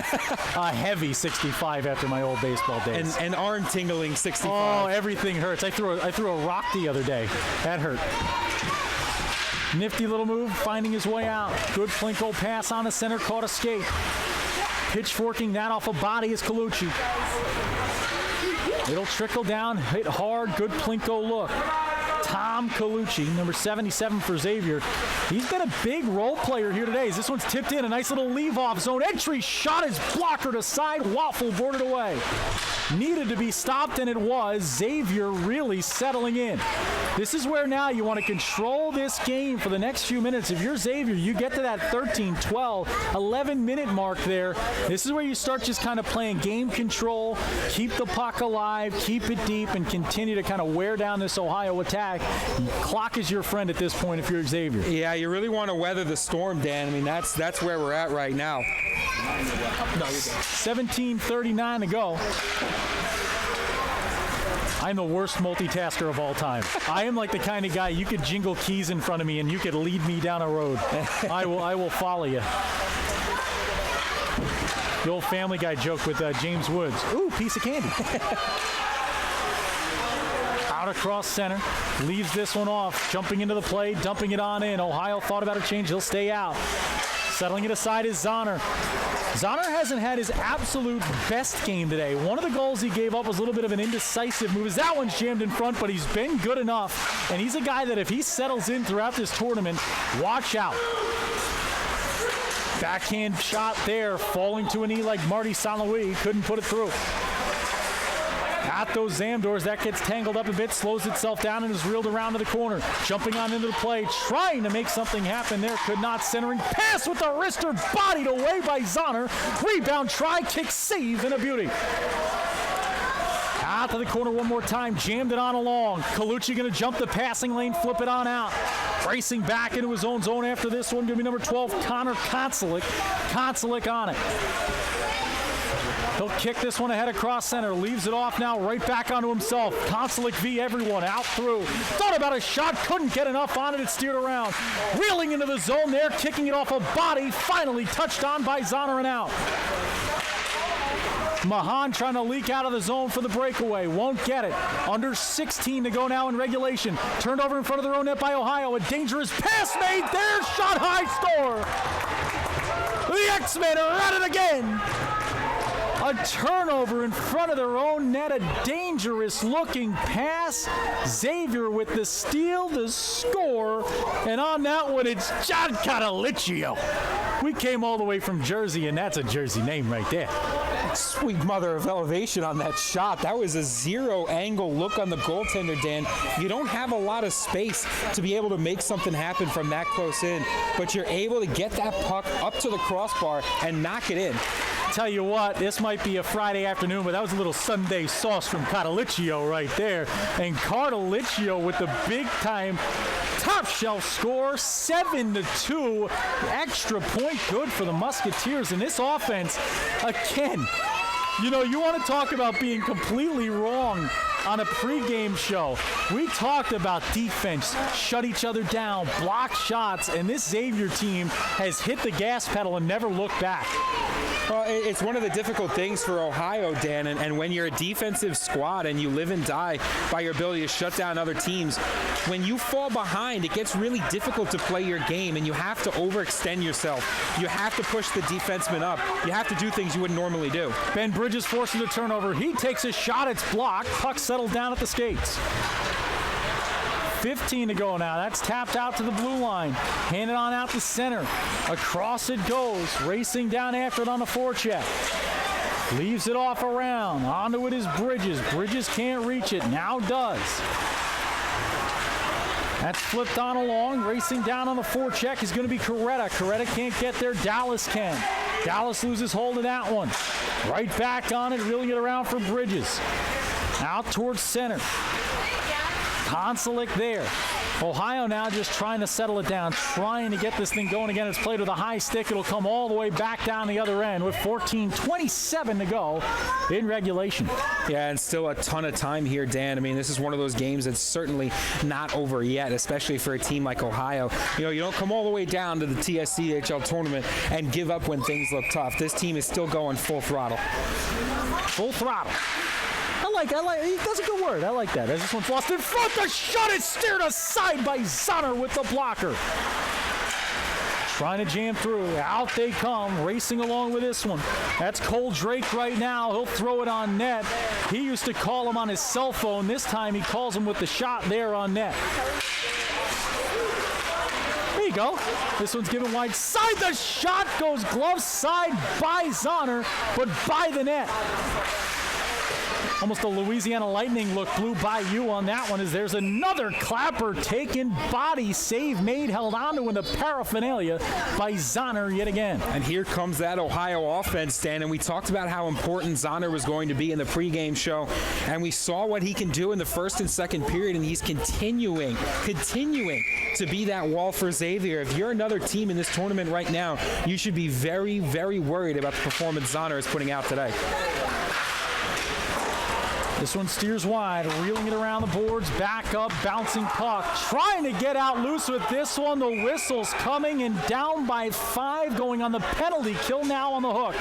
A heavy 65 after my old baseball days. And arm-tingling 65. Oh, everything hurts. I threw a rock the other day. That hurt. Nifty little move, finding his way out. Good Plinko pass on the center, caught a skate. Pitchforking that off a body is Colucci. It'll trickle down, hit hard, good Plinko look. Tom Colucci, number 77 for Xavier. He's been a big role player here today. As this one's tipped in, a nice little leave-off zone entry. Shot is blockered aside, waffle boarded away. Needed to be stopped, and it was. Xavier really settling in. This is where now you want to control this game for the next few minutes. If you're Xavier, you get to that 13, 12, 11-minute mark there. This is where you start just kind of playing game control, keep the puck alive, keep it deep, and continue to kind of wear down this Ohio attack. Clock is your friend at this point if you're Xavier. Yeah, you really want to weather the storm, Dan. I mean, that's where we're at right now. 17:39 to go. I'm the worst multitasker of all time. I am like the kind of guy you could jingle keys in front of me and you could lead me down a road. I will follow you. The old Family Guy joke with James Woods. Ooh, piece of candy. Out across center, leaves this one off, jumping into the play, dumping it on in. Ohio thought about a change, he'll stay out. Settling it aside is Zahner. Zahner hasn't had his absolute best game today. One of the goals he gave up was a little bit of an indecisive move. That one's jammed in front, but he's been good enough. And he's a guy that if he settles in throughout this tournament, watch out. Backhand shot there, falling to a knee like Marty St. Louis. Couldn't put it through. Got those Zamdors. That gets tangled up a bit, slows itself down, and is reeled around to the corner. Jumping on into the play, trying to make something happen there. Could not. Centering pass with the wrister, bodied away by Zahner. Rebound, try, kick, save, and a beauty. Out to the corner one more time, jammed it on along. Colucci going to jump the passing lane, flip it on out. Racing back into his own zone after this one, going to be number 12, Connor Konsulik. Konsulik on it. He'll kick this one ahead across center, leaves it off now, right back onto himself. Konsulik v everyone, out through. Thought about a shot, couldn't get enough on it, it steered around. Reeling into the zone there, kicking it off a body, finally touched on by Zahner and out. Mahan trying to leak out of the zone for the breakaway. Won't get it. Under 16 to go now in regulation. Turned over in front of their own net by Ohio. A dangerous pass made there. Shot high, score. The X-Men are at it again. A turnover in front of their own net. A dangerous-looking pass. Xavier with the steal, the score. And on that one, it's John Cataliccio. We came all the way from Jersey, and that's a Jersey name right there. Sweet mother of elevation on that shot. That was a zero-angle look on the goaltender, Dan. You don't have a lot of space to be able to make something happen from that close in, but you're able to get that puck up to the crossbar and knock it in. Tell you what, this might be a Friday afternoon, but that was a little Sunday sauce from Cataliccio right there. And Cataliccio with the big-time top shelf score, 7-2. Extra point good for the Musketeers. And this offense, again, you know, you want to talk about being completely wrong on a pregame show. We talked about defense, shut each other down, block shots, and this Xavier team has hit the gas pedal and never looked back. Well, it's one of the difficult things for Ohio, Dan, and when you're a defensive squad and you live and die by your ability to shut down other teams, when you fall behind, it gets really difficult to play your game, and you have to overextend yourself. You have to push the defenseman up. You have to do things you wouldn't normally do. Ben Bridges forcing the turnover. He takes a shot. It's blocked. Puck settled down at the skates. 15 to go now. That's tapped out to the blue line. Handed on out to center. Across it goes. Racing down after it on the forecheck. Leaves it off around. Onto it is Bridges. Bridges can't reach it. Now does. That's flipped on along. Racing down on the forecheck is going to be Coretta. Coretta can't get there. Dallas can. Dallas loses hold of that one. Right back on it. Reeling it around for Bridges. Out towards center. Konsulik there. Ohio now just trying to settle it down, trying to get this thing going again. It's played with a high stick. It'll come all the way back down the other end with 14:27 to go in regulation. Yeah, and still a ton of time here, Dan. I mean, this is one of those games that's certainly not over yet, especially for a team like Ohio. You know, you don't come all the way down to the TSCHL Tournament and give up when things look tough. This team is still going full throttle. Full throttle. I like, that's a good word. I like that. As this one's lost in front, the shot is steered aside by Zahner with the blocker. Trying to jam through. Out they come, racing along with this one. That's Cole Drake right now. He'll throw it on net. He used to call him on his cell phone. This time he calls him with the shot there on net. There you go. This one's given wide side. The shot goes glove side by Zahner, but by the net. Almost a Louisiana Lightning look blew by you on that one as there's another clapper taken, body save made, held onto in the paraphernalia by Zahner yet again. And here comes that Ohio offense, Dan, and we talked about how important Zahner was going to be in the pregame show, and we saw what he can do in the first and second period, and he's continuing to be that wall for Xavier. If you're another team in this tournament right now, you should be very, very worried about the performance Zahner is putting out today. This one steers wide, reeling it around the boards, back up, bouncing puck. Trying to get out loose with this one. The whistle's coming and down by 5, going on the penalty kill now on the hook.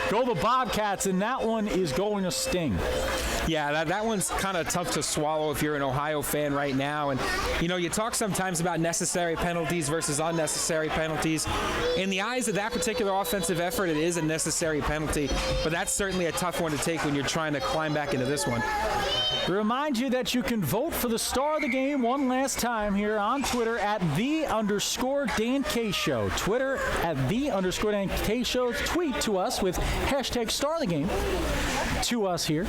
Go the Bobcats, and that one is going to sting. Yeah, that one's kind of tough to swallow if you're an Ohio fan right now. And, you know, you talk sometimes about necessary penalties versus unnecessary penalties. In the eyes of that particular offensive effort, it is a necessary penalty, but that's certainly a tough one to take when you're trying to climb back into this one. Remind you that you can vote for the star of the game one last time here on Twitter at @the_Dan K Show. Twitter at @the_Dan K Show. Tweet to us with hashtag star of the game to us here.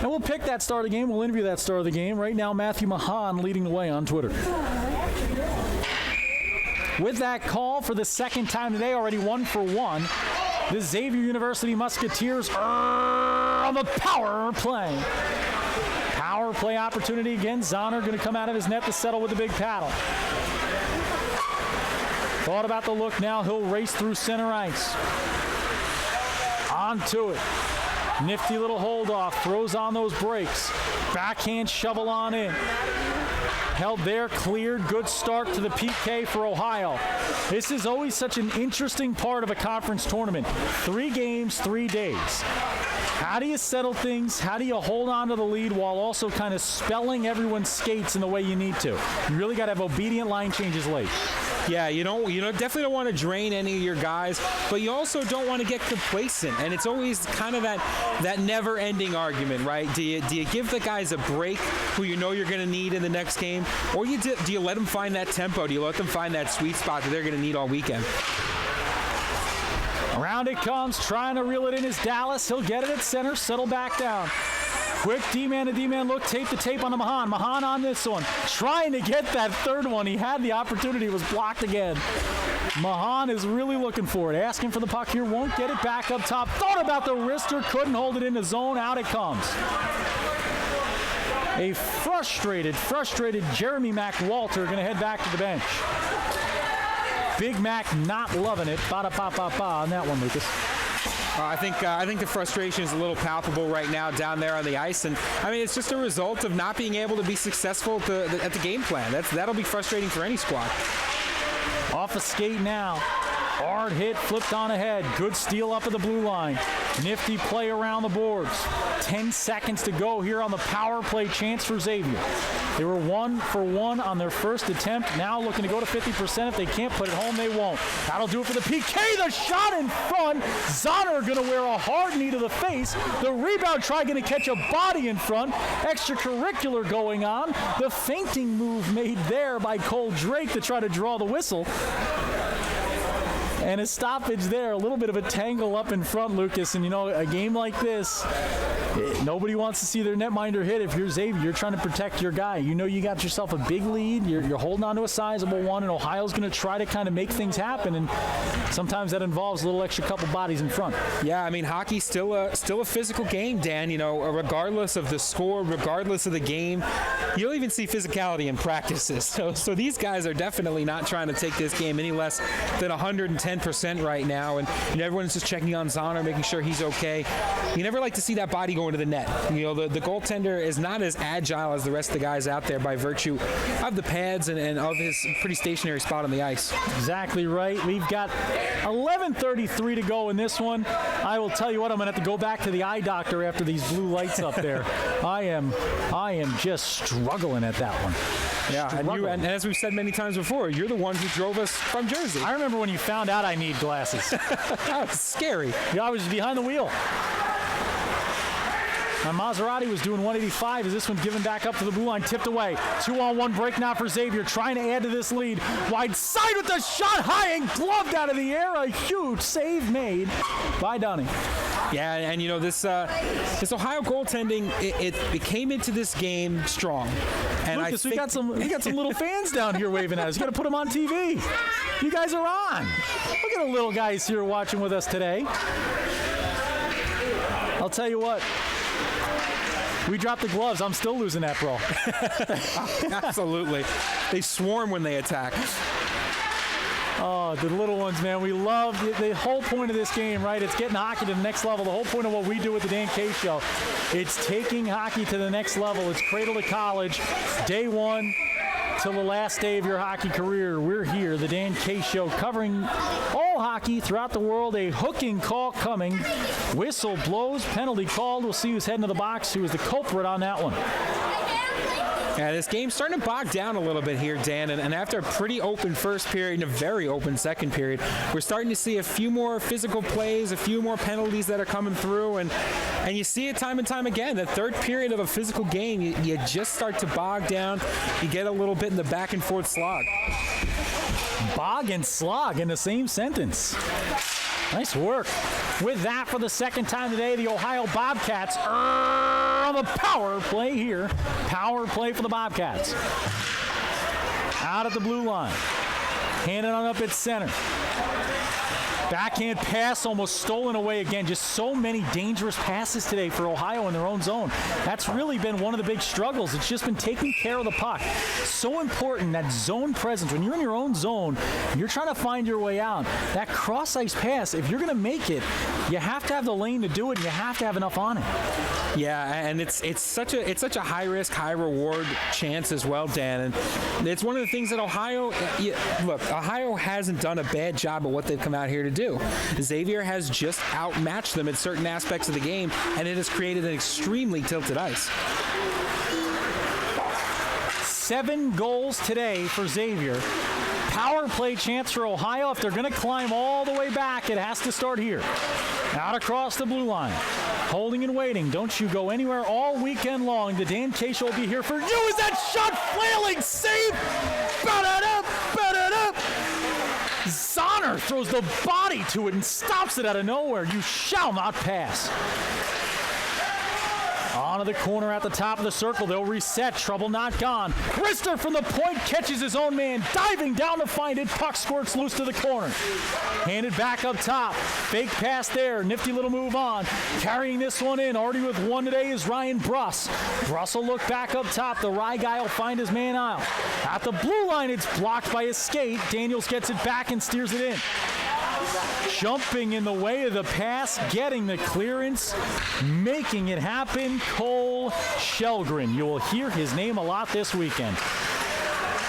And we'll pick that star of the game. We'll interview that star of the game. Right now, Matthew Mahan leading the way on Twitter. With that call for the second time today, already 1 for 1, the Xavier University Musketeers are on the power play. Power play opportunity again. Zahner going to come out of his net to settle with the big paddle. Thought about the look now. He'll race through center ice. On to it. Nifty little hold off. Throws on those brakes. Backhand shovel on in. Held there, cleared. Good start to the PK for Ohio. This is always such an interesting part of a conference tournament. 3 games, 3 days. How do you settle things? How do you hold on to the lead while also kind of spelling everyone's skates in the way you need to? You really got to have obedient line changes late. Yeah, you definitely don't want to drain any of your guys, but you also don't want to get complacent. And it's always kind of that never-ending argument, right? Do you give the guys a break who you know you're going to need in the next game, or do you let them find that tempo? Do you let them find that sweet spot that they're going to need all weekend? Around it comes, trying to reel it in is Dallas. He'll get it at center, settle back down. Quick D-man to D-man look, tape to tape on the Mahan. Mahan on this one, trying to get that third one. He had the opportunity, was blocked again. Mahan is really looking for it. Asking for the puck here, won't get it back up top. Thought about the wrister, couldn't hold it in the zone. Out it comes. A frustrated Jeremy Mac-Walter going to head back to the bench. Big Mac not loving it. Ba-da-ba-ba-ba on that one, Lucas. I think the frustration is a little palpable right now down there on the ice, and I mean it's just a result of not being able to be successful at the game plan. That'll be frustrating for any squad. Off a skate now. Hard hit, flipped on ahead. Good steal up at the blue line. Nifty play around the boards. 10 seconds to go here on the power play chance for Xavier. They were 1 for 1 on their first attempt. Now looking to go to 50%. If they can't put it home, they won't. That'll do it for the PK. The shot in front. Zahner going to wear a hard knee to the face. The rebound try going to catch a body in front. Extracurricular going on. The feinting move made there by Cole Drake to try to draw the whistle. And a stoppage there, a little bit of a tangle up in front, Lucas. And, a game like this, nobody wants to see their netminder hit. If you're Xavier, you're trying to protect your guy. You got yourself a big lead. You're holding on to a sizable one, and Ohio's going to try to kind of make things happen. And sometimes that involves a little extra couple bodies in front. Yeah, I mean, hockey's still a physical game, Dan. Regardless of the score, regardless of the game, you'll even see physicality in practices. So these guys are definitely not trying to take this game any less than 110% right now, and everyone's just checking on Zahner, making sure he's okay. You never like to see that body go into the net. The goaltender is not as agile as the rest of the guys out there by virtue of the pads and of his pretty stationary spot on the ice. Exactly right. We've got 11:33 to go in this one. I will tell you what, I'm going to have to go back to the eye doctor after these blue lights up there. I am just struggling at that one. Yeah, and as we've said many times before, you're the one who drove us from Jersey. I remember when you found out I need glasses. That was scary. Yeah, I was behind the wheel. My Maserati was doing 185 as this one given back up to the blue line, tipped away. 2-on-1 break now for Xavier, trying to add to this lead. Wide side with the shot, high and gloved out of the air. A huge save made by Dunning. Yeah, and this Ohio goaltending, it came into this game strong. And Lucas, we got some little fans down here waving at us. You got to put them on TV. You guys are on. Look at the little guys here watching with us today. I'll tell you what. We dropped the gloves. I'm still losing that, bro. Absolutely. They swarm when they attack. Oh, the little ones, man. We love the whole point of this game, right? It's getting hockey to the next level. The whole point of what we do with the Dan K Show, it's taking hockey to the next level. It's cradle to college, day one till the last day of your hockey career. We're here, the Dan K Show, covering all hockey throughout the world. A hooking call coming. Whistle blows, penalty called. We'll see who's heading to the box, who is the culprit on that one. Yeah, this game's starting to bog down a little bit here, Dan, and after a pretty open first period and a very open second period, we're starting to see a few more physical plays, a few more penalties that are coming through, and you see it time and time again. The third period of a physical game, you just start to bog down. You get a little bit in the back and forth slog. Bog and slog in the same sentence. Nice work. With that, for the second time today, the Ohio Bobcats are on the power play here. Power play for the Bobcats. Out at the blue line. Handed on up at center. Backhand pass almost stolen away again. Just so many dangerous passes today for Ohio in their own zone. That's really been one of the big struggles. It's just been taking care of the puck. So important, that zone presence. When you're in your own zone, you're trying to find your way out. That cross-ice pass, if you're going to make it, you have to have the lane to do it, and you have to have enough on it. Yeah, and it's such a high risk, high reward chance as well, Dan. And it's one of the things that Ohio hasn't done a bad job at what they've come out here to do. Xavier has just outmatched them in certain aspects of the game, and it has created an extremely tilted ice. 7 goals today for Xavier. Power play chance for Ohio. If they're going to climb all the way back, it has to start here. Out across the blue line. Holding and waiting. Don't you go anywhere all weekend long. The Dan Case will be here for you. Is that shot flailing? Save! Ba-da-da! Ba-da-da! Zahner throws the body to it and stops it out of nowhere. You shall not pass. Onto the corner at the top of the circle. They'll reset. Trouble not gone. Krister from the point catches his own man. Diving down to find it. Puck squirts loose to the corner. Handed back up top. Fake pass there. Nifty little move on. Carrying this one in. Already with one today is Ryan Bruss. Bruss will look back up top. The Rye guy will find his man out. At the blue line, it's blocked by a skate. Daniels gets it back and steers it in. Jumping in the way of the pass, getting the clearance, making it happen, Cole Shelgren. You will hear his name a lot this weekend.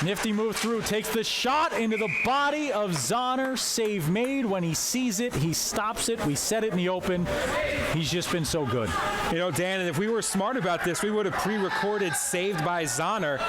Nifty move through, takes the shot into the body of Zahner. Save made. When he sees it, he stops it. We set it in the open. He's just been so good. You know, Dan, and if we were smart about this, we would have pre-recorded Saved by Zahner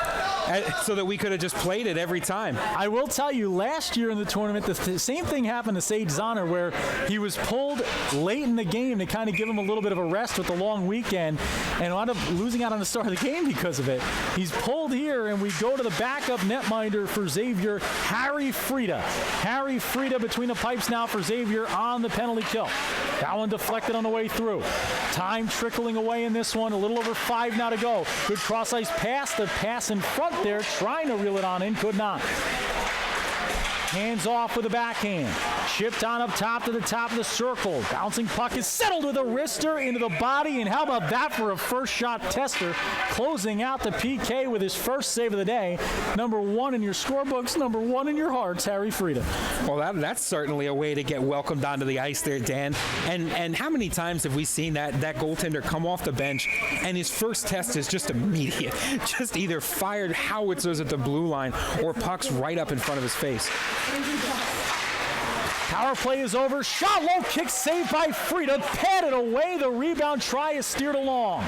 so that we could have just played it every time. I will tell you, last year in the tournament, the same thing happened to Sage Zahner, where he was pulled late in the game to kind of give him a little bit of a rest with the long weekend and wound up losing out on the start of the game because of it. He's pulled here, and we go to the backup netminder for Xavier, Harry Frieda. Harry Frieda between the pipes now for Xavier on the penalty kill. That one deflected on the way through. Time trickling away in this one. A little over 5 now to go. Good cross-ice pass. The pass in front there, trying to reel it on in, could not. Hands off with a backhand. Chipped on up top to the top of the circle. Bouncing puck is settled with a wrister into the body. And how about that for a first shot tester? Closing out the PK with his first save of the day. Number 1 in your scorebooks, number 1 in your hearts, Harry Frieda. Well, that's certainly a way to get welcomed onto the ice there, Dan. And how many times have we seen that goaltender come off the bench and his first test is just immediate? Just either fired howitzers at the blue line or pucks right up in front of his face. Power play is over. Shot low, kick saved by Frieda. Patted away. The rebound try is steered along.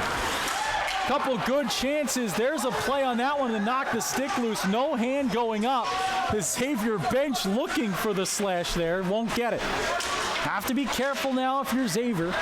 Couple good chances. There's a play on that one to knock the stick loose. No hand going up. The Xavier bench looking for the slash there. Won't get it. Have to be careful now if you're Xavier.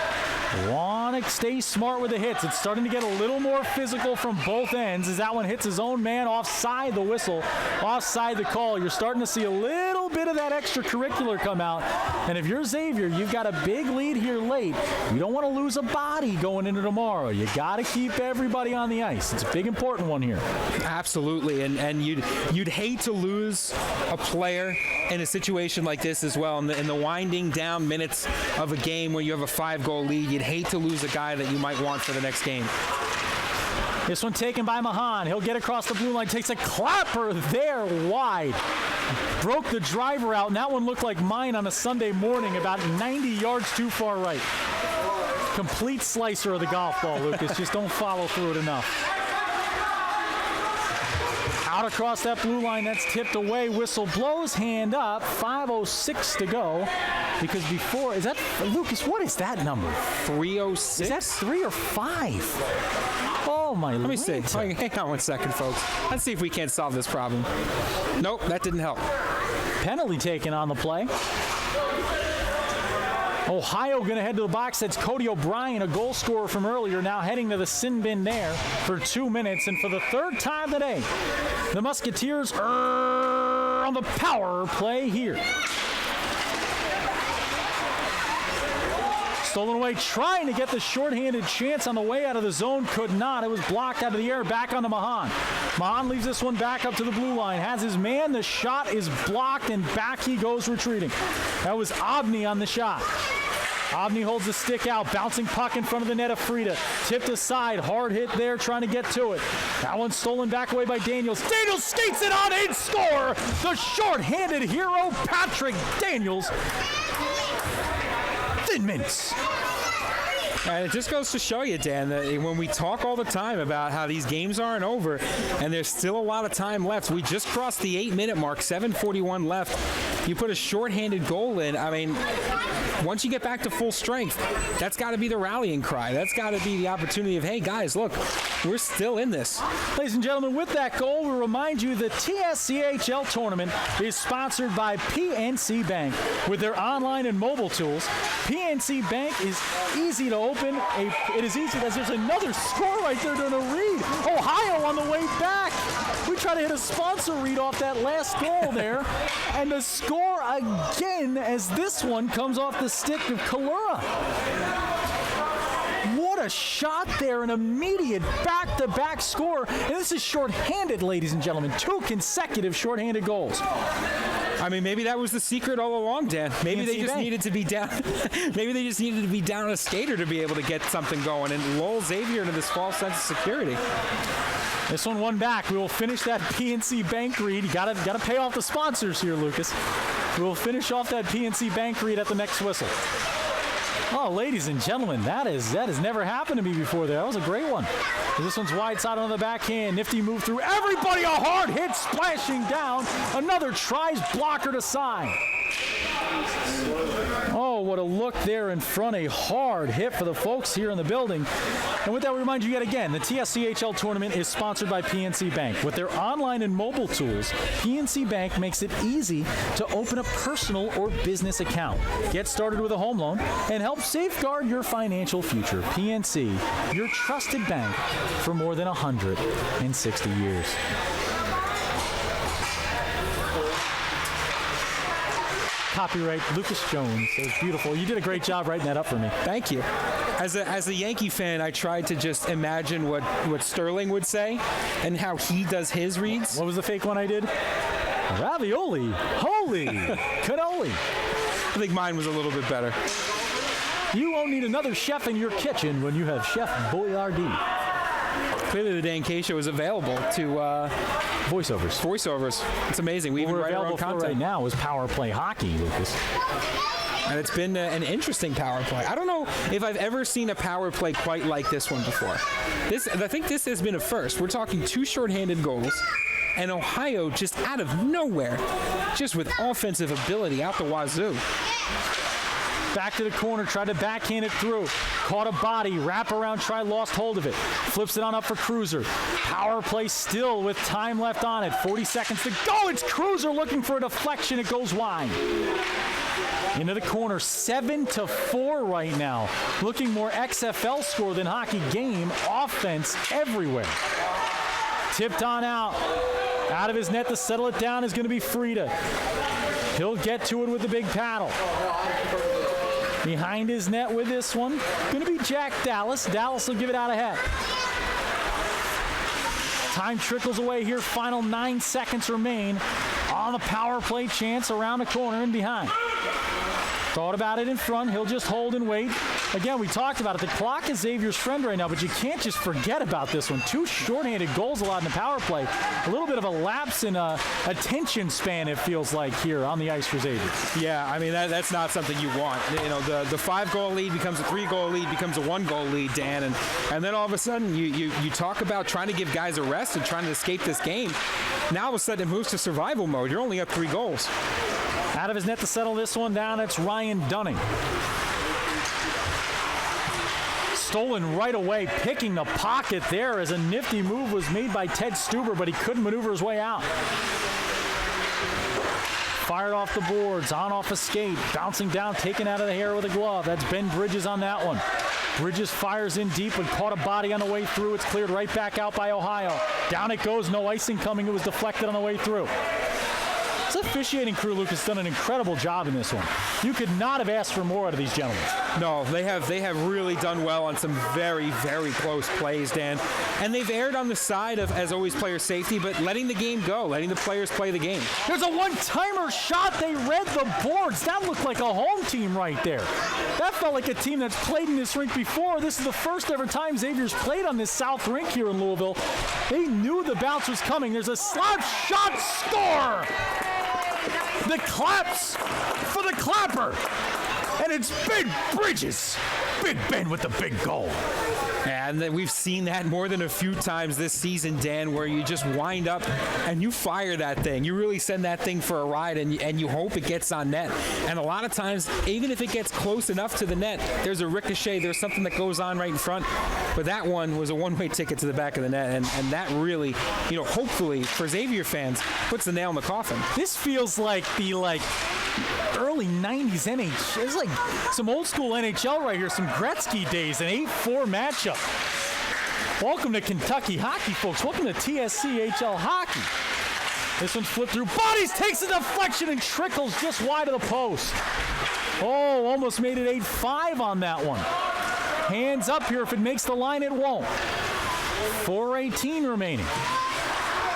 Want to stay smart with the hits. It's starting to get a little more physical from both ends as that one hits his own man offside the whistle, offside the call. You're starting to see a little bit of that extracurricular come out. And if you're Xavier, you've got a big lead here late. You don't want to lose a body going into tomorrow. You got to keep everybody on the ice. It's a big important one here. Absolutely, and you'd hate to lose a player in a situation like this as well. In the winding down minutes of a game where you have a 5-goal lead, you'd hate to lose a guy that you might want for the next game. This one taken by Mahan. He'll get across the blue line, takes a clapper there wide. Broke the driver out, and that one looked like mine on a Sunday morning, about 90 yards too far right. Complete slicer of the golf ball, Lucas. Just don't follow through it enough. Out across that blue line, that's tipped away. Whistle blows, hand up. 5:06 to go. Because before, is that, Lucas, what is that number? 3:06? Is that 3 or 5? Oh, my Let me see. Hang on one second, folks. Let's see if we can't solve this problem. Nope, that didn't help. Penalty taken on the play. Ohio going to head to the box. That's Cody O'Brien, a goal scorer from earlier, now heading to the sin bin there for 2 minutes. And for the third time today, the Musketeers are on the power play here. Stolen away, trying to get the shorthanded chance on the way out of the zone. Could not. It was blocked out of the air. Back onto Mahan. Mahan leaves this one back up to the blue line. Has his man. The shot is blocked, and back he goes retreating. That was Obney on the shot. Obney holds the stick out, bouncing puck in front of the net of Frida. Tipped aside, hard hit there, trying to get to it. That one's stolen back away by Daniels. Daniels skates it on and score! The short-handed hero, Patrick Daniels. Thin mints. And it just goes to show you, Dan, that when we talk all the time about how these games aren't over and there's still a lot of time left, we just crossed the 8-minute mark, 7:41 left. You put a shorthanded goal in. I mean, once you get back to full strength, that's got to be the rallying cry. That's got to be the opportunity of, hey, guys, look, we're still in this. Ladies and gentlemen, with that goal, we remind you the TSCHL Tournament is sponsored by PNC Bank. With their online and mobile tools, PNC Bank is easy to open. It is easy as there's another score right there during a read. Ohio on the way back. We try to hit a sponsor read off that last goal there. And the score again as this one comes off the stick of Kalura. What a shot there, an immediate back-to-back score. And this is shorthanded, ladies and gentlemen. 2 consecutive shorthanded goals. I mean, maybe that was the secret all along, Dan. Maybe they just needed to be down. Maybe they just needed to be down a skater to be able to get something going and lull Xavier into this false sense of security. This one back. We will finish that PNC Bank read. You gotta pay off the sponsors here, Lucas. We will finish off that PNC Bank read at the next whistle. Oh, ladies and gentlemen, that has never happened to me before there. That was a great one. This one's wide side on the backhand. Nifty move through everybody. A hard hit splashing down. Another tries blocker to side. Oh, what a look there in front. A hard hit for the folks here in the building. And with that, we remind you yet again, the TSCHL Tournament is sponsored by PNC Bank. With their online and mobile tools, PNC Bank makes it easy to open a personal or business account. Get started with a home loan and help safeguard your financial future. PNC, your trusted bank for more than 160 years. Copyright Lucas Jones. It was beautiful. You did a great job writing that up for me. Thank you. As a Yankee fan, I tried to just imagine what Sterling would say and how he does his reads. What was the fake one I did? Ravioli. Holy. Cannoli. I think mine was a little bit better. You won't need another chef in your kitchen when you have Chef Boyardee. Clearly, the Dan K Show is available to voiceovers. It's amazing. We even write our own content. Right now is Power Play Hockey, Lucas. And it's been an interesting power play. I don't know if I've ever seen a power play quite like this one before. I think this has been a first. We're talking 2 shorthanded goals, and Ohio just out of nowhere, just with offensive ability out the wazoo. Back to the corner, tried to backhand it through. Caught a body, wrap around, try, lost hold of it. Flips it on up for Cruiser. Power play still with time left on it. 40 seconds to go. It's Cruiser looking for a deflection. It goes wide. Into the corner, 7-4 right now. Looking more XFL score than hockey game. Offense everywhere. Tipped on out. Out of his net to settle it down is going to be Frida. He'll get to it with the big paddle. Behind his net with this one, going to be Jack Dallas. Dallas will give it out ahead. Time trickles away here. Final 9 seconds remain on the power play chance around the corner and behind. Thought about it in front. He'll just hold and wait. Again, we talked about it. The clock is Xavier's friend right now, but you can't just forget about this one. 2 shorthanded goals allowed in the power play. A little bit of a lapse in attention span, it feels like, here on the ice for Xavier. Yeah, I mean, that's not something you want. You know, the 5-goal lead becomes a 3-goal lead, becomes a 1-goal lead, Dan. And then all of a sudden, you talk about trying to give guys a rest and trying to escape this game. Now all of a sudden, it moves to survival mode. You're only up 3 goals. Out of his net to settle this one down, it's Ryan Dunning. Stolen right away, picking the pocket there as a nifty move was made by Ted Stuber, but he couldn't maneuver his way out. Fired off the boards, on off a skate, bouncing down, taken out of the hair with a glove. That's Ben Bridges on that one. Bridges fires in deep and caught a body on the way through. It's cleared right back out by Ohio. Down it goes, no icing coming. It was deflected on the way through. This officiating crew, Luke, has done an incredible job in this one. You could not have asked for more out of these gentlemen. No, they have really done well on some very, very close plays, Dan. And they've erred on the side of, as always, player safety, but letting the game go, letting the players play the game. There's a one-timer shot. They read the boards. That looked like a home team right there. That felt like a team that's played in this rink before. This is the first ever time Xavier's played on this South rink here in Louisville. They knew the bounce was coming. There's a slap shot, score! The claps for the clapper. And it's Big Bridges. Big Ben with the big goal. And we've seen that more than a few times this season, Dan, where you just wind up and you fire that thing. You really send that thing for a ride, and you hope it gets on net. And a lot of times, even if it gets close enough to the net, there's a ricochet, there's something that goes on right in front. But that one was a one-way ticket to the back of the net, and that really, hopefully, for Xavier fans, puts the nail in the coffin. This feels like the, early 90s NHL. It's like some old school NHL right here, some Gretzky days, an 8-4 matchup. Welcome to Kentucky hockey, folks. Welcome to TSCHL hockey. This one's flipped through. Bodies takes a deflection and trickles just wide of the post. Oh, almost made it 8-5 on that one. Hands up here. If it makes the line, it won't. 4:18 remaining.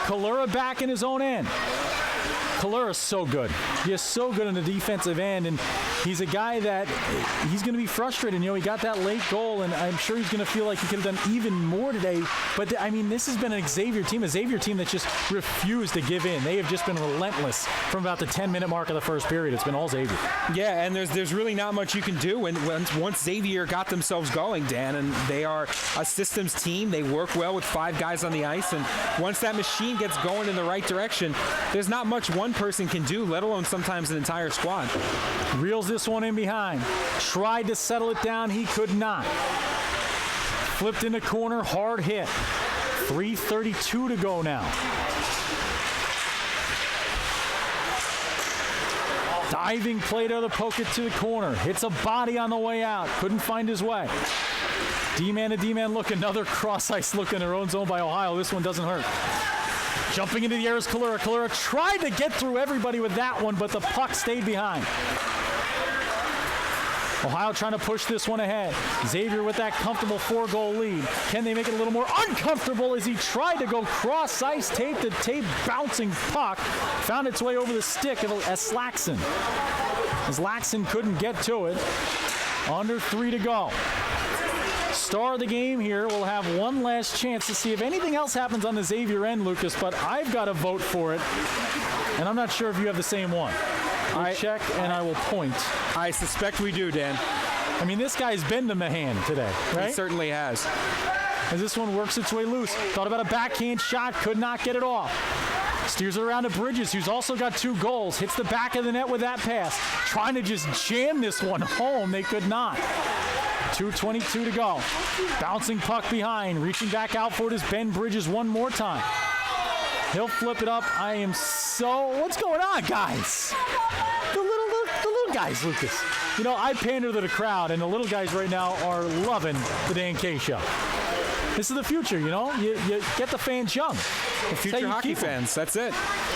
Kalura back in his own end. Kalura's so good. He is so good on the defensive end, and he's a guy that he's going to be frustrated. He got that late goal, and I'm sure he's going to feel like he could have done even more today. But, this has been a Xavier team that's just refused to give in. They have just been relentless from about the 10-minute mark of the first period. It's been all Xavier. Yeah, and there's really not much you can do once Xavier got themselves going, Dan, and they are a systems team. They work well with 5 guys on the ice, and once that machine gets going in the right direction, there's not much one person can do, let alone sometimes an entire squad. Reels this one in behind. Tried to settle it down. He could not. Flipped in the corner. Hard hit. 3:32 to go now. Diving play to the poke it to the corner. Hits a body on the way out. Couldn't find his way. D-man to D-man look. Another cross-ice look in their own zone by Ohio. This one doesn't hurt. Jumping into the air is Kalura. Kalura tried to get through everybody with that one, but the puck stayed behind. Ohio trying to push this one ahead. Xavier with that comfortable 4-goal lead. Can they make it a little more uncomfortable as he tried to go cross-ice, tape-to-tape, bouncing puck. Found its way over the stick of Slaxon. As Laxon couldn't get to it. Under 3 to go. Star of the game here will have one last chance to see if anything else happens on the Xavier end, Lucas, but I've got to vote for it, and I'm not sure if you have the same one. I check, and I will point. I suspect we do, Dan. This guy's been to Mahan today, right? He certainly has. As this one works its way loose. Thought about a backhand shot, could not get it off. Steers it around to Bridges, who's also got 2 goals. Hits the back of the net with that pass. Trying to just jam this one home. They could not. 2:22 to go. Bouncing puck behind. Reaching back out for it is Ben Bridges one more time. He'll flip it up. What's going on, guys? The little guys, Lucas. I pander to the crowd, and the little guys right now are loving the Dan K Show. This is the future, you get the fans young. The future hockey fans, that's it.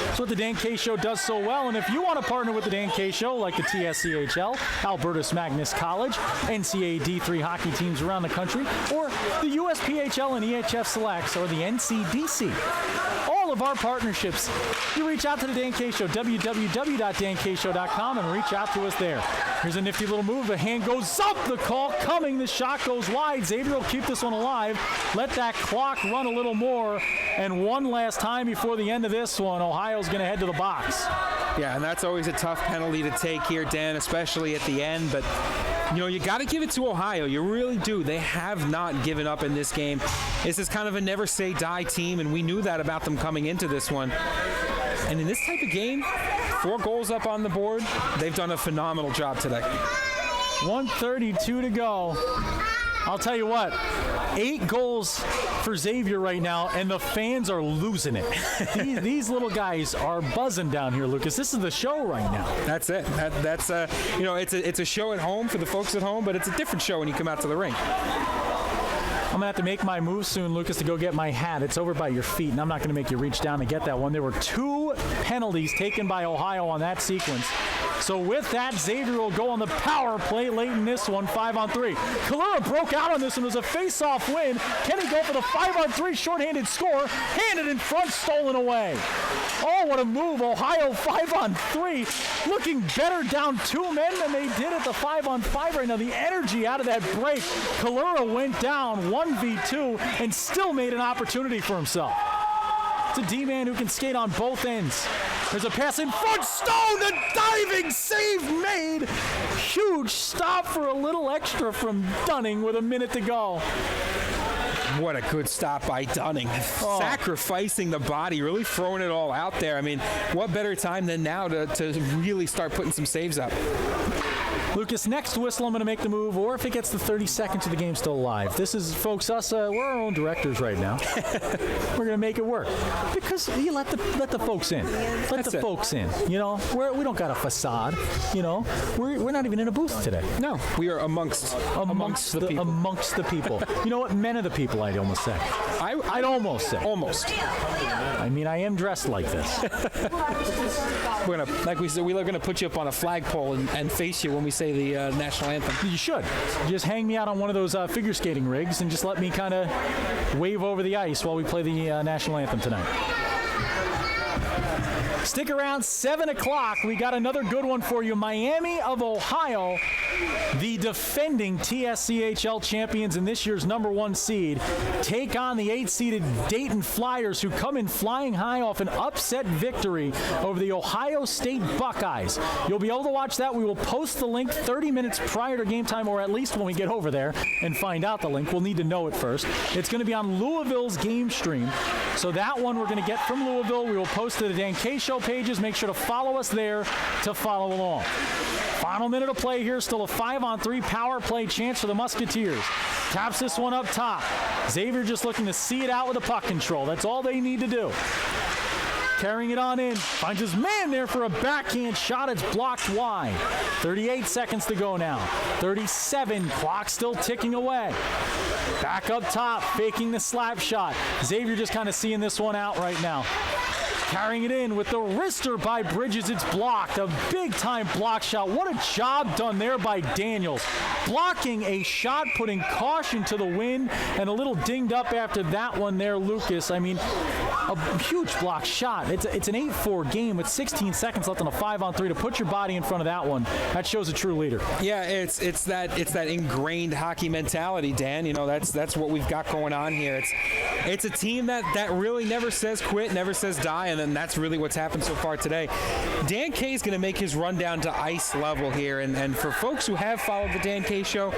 That's what the Dan K Show does so well. And if you want to partner with the Dan K Show, like the TSCHL, Albertus Magnus College, NCAA D3 hockey teams around the country, or the USPHL and EHF Selects, or the NCDC, all of our partnerships, you reach out to the Dan K Show, www.dankshow.com, and reach out to us there. Here's a nifty little move. The hand goes up. The call coming. The shot goes wide. Xavier will keep this one alive. Let that clock run a little more. And one last time before the end of this one, Ohio's going to head to the box. Yeah, and that's always a tough penalty to take here, Dan, especially at the end. But, you got to give it to Ohio. You really do. They have not given up in this game. This is kind of a never-say-die team, and we knew that about them coming into this one. And in this type of game, 4 goals up on the board, they've done a phenomenal job today. 1:32 to go. I'll tell you what, 8 goals for Xavier right now, and the fans are losing it. These little guys are buzzing down here, Lucas. This is the show right now. That's it. That's it's a show at home for the folks at home, but it's a different show when you come out to the rink. I'm going to have to make my move soon, Lucas, to go get my hat. It's over by your feet, and I'm not going to make you reach down to get that one. There were 2 penalties taken by Ohio on that sequence. So with that, Xavier will go on the power play late in this one, 5-on-3. Kalura broke out on this one. It was a face-off win. Can he go for the 5-on-3 shorthanded score? Handed in front, stolen away. Oh, what a move. Ohio 5-on-3. Looking better down 2 men than they did at the 5-on-5 right now. The energy out of that break. Kalura went down 1v2 and still made an opportunity for himself. It's a D-man who can skate on both ends. There's a pass in front. Stone, the diving save made. Huge stop for a little extra from Dunning with a minute to go. What a good stop by Dunning. Sacrificing the body, really throwing it all out there. I mean, what better time than now to really start putting some saves up? Lucas, next whistle, I'm going to make the move, or if it gets to 30 seconds of the game still alive. This is, folks, us, we're our own directors right now. We're going to make it work. Because you let the folks in. Let the folks in. You know, we don't got a facade. You know, we're not even in a booth today. No, we are amongst the people. Amongst the people. You know what? Men of the people, I'd almost say. I'd almost say. Almost. I mean, I am dressed like this. We're going to, like we said, we're going to put you up on a flagpole and face you when we say the national anthem. You should. Just hang me out on one of those figure skating rigs and just let me kind of wave over the ice while we play the national anthem tonight. Stick around, 7 o'clock. We got another good one for you. Miami of Ohio, the defending TSCHL champions and this year's #1 seed, take on the 8-seeded Dayton Flyers, who come in flying high off an upset victory over the Ohio State Buckeyes. You'll be able to watch that. We will post the link 30 minutes prior to game time, or at least when we get over there and find out the link. We'll need to know it first. It's going to be on Louisville's game stream. So that one we're going to get from Louisville. We will post to the Dan K Show pages. Make sure to follow us there to follow along. Final minute of play here. Still a 5-on-3 power play chance for the Musketeers. Taps this one up top. Xavier just looking to see it out with the puck control. That's all they need to do. Carrying it on in. Finds his man there for a backhand shot. It's blocked wide. 38 seconds to go now. 37. Clock still ticking away. Back up top. Faking the slap shot. Xavier just kind of seeing this one out right now. Carrying it in with the wrister by Bridges. It's blocked. A big-time block shot. What a job done there by Daniels. Blocking a shot, putting caution to the wind, and a little dinged up after that one there, Lucas. I mean, a huge block shot. It's an 8-4 game with 16 seconds left on a 5-on-3 to put your body in front of that one. That shows a true leader. Yeah, it's that ingrained hockey mentality, Dan. You know, that's what we've got going on here. It's a team that really never says quit, never says die, and then that's really what's happened so far today. Dan K is going to make his run down to ice level here, and for folks who have followed the Dan K Show,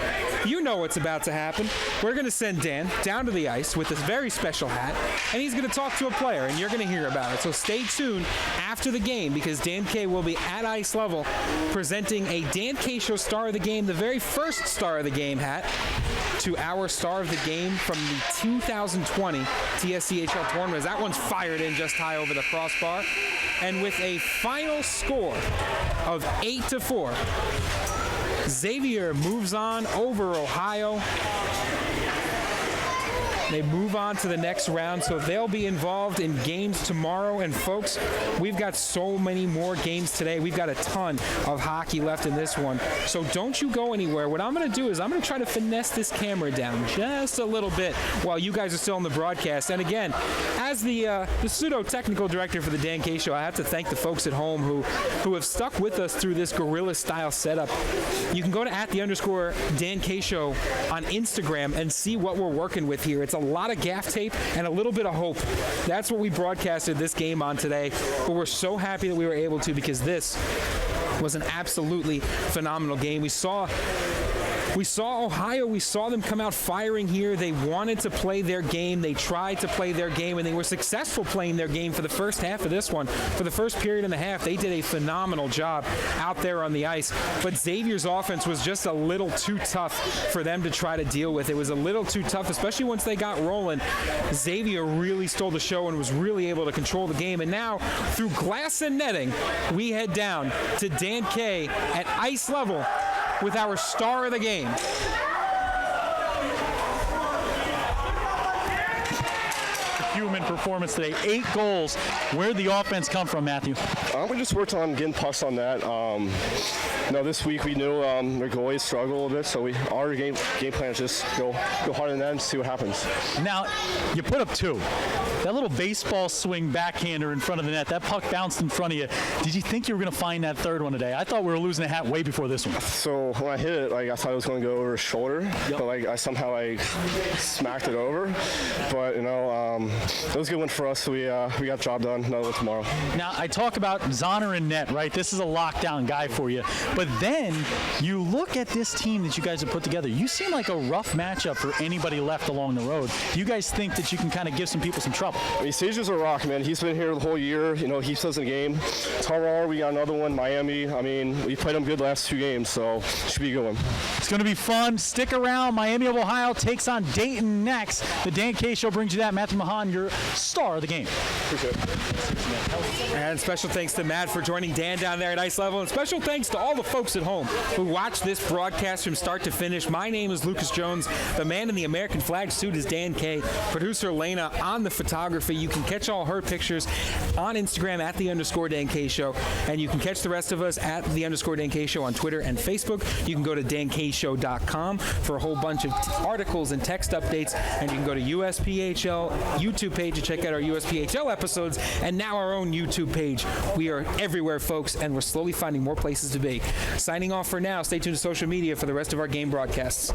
you know what's about to happen. We're going to send Dan down to the ice with this very special hat, and he's going to talk to a player, and you're going to hear about it. So stay tuned after the game, because Dan K will be at ice level presenting a Dan K Show Star of the Game, the very first Star of the Game hat, to our Star of the Game from the 2020 TSCHL Tournament. That one's fired in just high over the crossbar. And with a final score of 8-4, Xavier moves on over Ohio. They move on to the next round, so they'll be involved in games tomorrow. And folks, we've got so many more games today. We've got a ton of hockey left in this one. So don't you go anywhere. What I'm going to do is I'm going to try to finesse this camera down just a little bit while you guys are still in the broadcast. And again, as the pseudo-technical director for the Dan K Show, I have to thank the folks at home who have stuck with us through this guerrilla-style setup. You can go to @Dan K Show on Instagram and see what we're working with here. It's a lot of gaff tape and a little bit of hope. That's what we broadcasted this game on today, but we're so happy that we were able to, because this was an absolutely phenomenal game. We saw Ohio. We saw them come out firing here. They wanted to play their game. They tried to play their game, and they were successful playing their game for the first half of this one. For the first period and a half, they did a phenomenal job out there on the ice. But Xavier's offense was just a little too tough for them to try to deal with. It was a little too tough, especially once they got rolling. Xavier really stole the show and was really able to control the game. And now, through glass and netting, we head down to Dan K at ice level with our Star of the Game. performance today. 8 goals. Where'd the offense come from, Matthew? We just worked on getting pucks on that. This week we knew their goalies struggle a little bit, so our game plan is just go hard in that and see what happens. Now, you put up 2. That little baseball swing backhander in front of the net, that puck bounced in front of you. Did you think you were going to find that third one today? I thought we were losing a hat way before this one. So when I hit it, I thought it was going to go over his shoulder, but I somehow smacked it over. But it was a good one for us. So we got the job done. Another one tomorrow. Now I talk about Zahner in net, right? This is a lockdown guy for you. But then you look at this team that you guys have put together. You seem like a rough matchup for anybody left along the road. Do you guys think that you can kind of give some people some trouble? Sage is a rock, man. He's been here the whole year. He plays in the game. Tomorrow we got another one, Miami. We played them good last 2 games, so it should be a good one. It's going to be fun. Stick around. Miami of Ohio takes on Dayton next. The Dan K Show brings you that. Matthew Mahan, your star of the game. Appreciate it. And special thanks to Matt for joining Dan down there at ice level. And special thanks to all the folks at home who watched this broadcast from start to finish. My name is Lucas Jones. The man in the American flag suit is Dan K. Producer Elena on the photography. You can catch all her pictures on Instagram at @the_Dan K Show. And you can catch the rest of us at @the_Dan K Show on Twitter and Facebook. You can go to dankshow.com for a whole bunch of articles and text updates. And you can go to USPHL YouTube page to check out our USPHL episodes. And now our own YouTube page. We are everywhere, folks, and we're slowly finding more places to be. Signing off for now. Stay tuned to social media for the rest of our game broadcasts.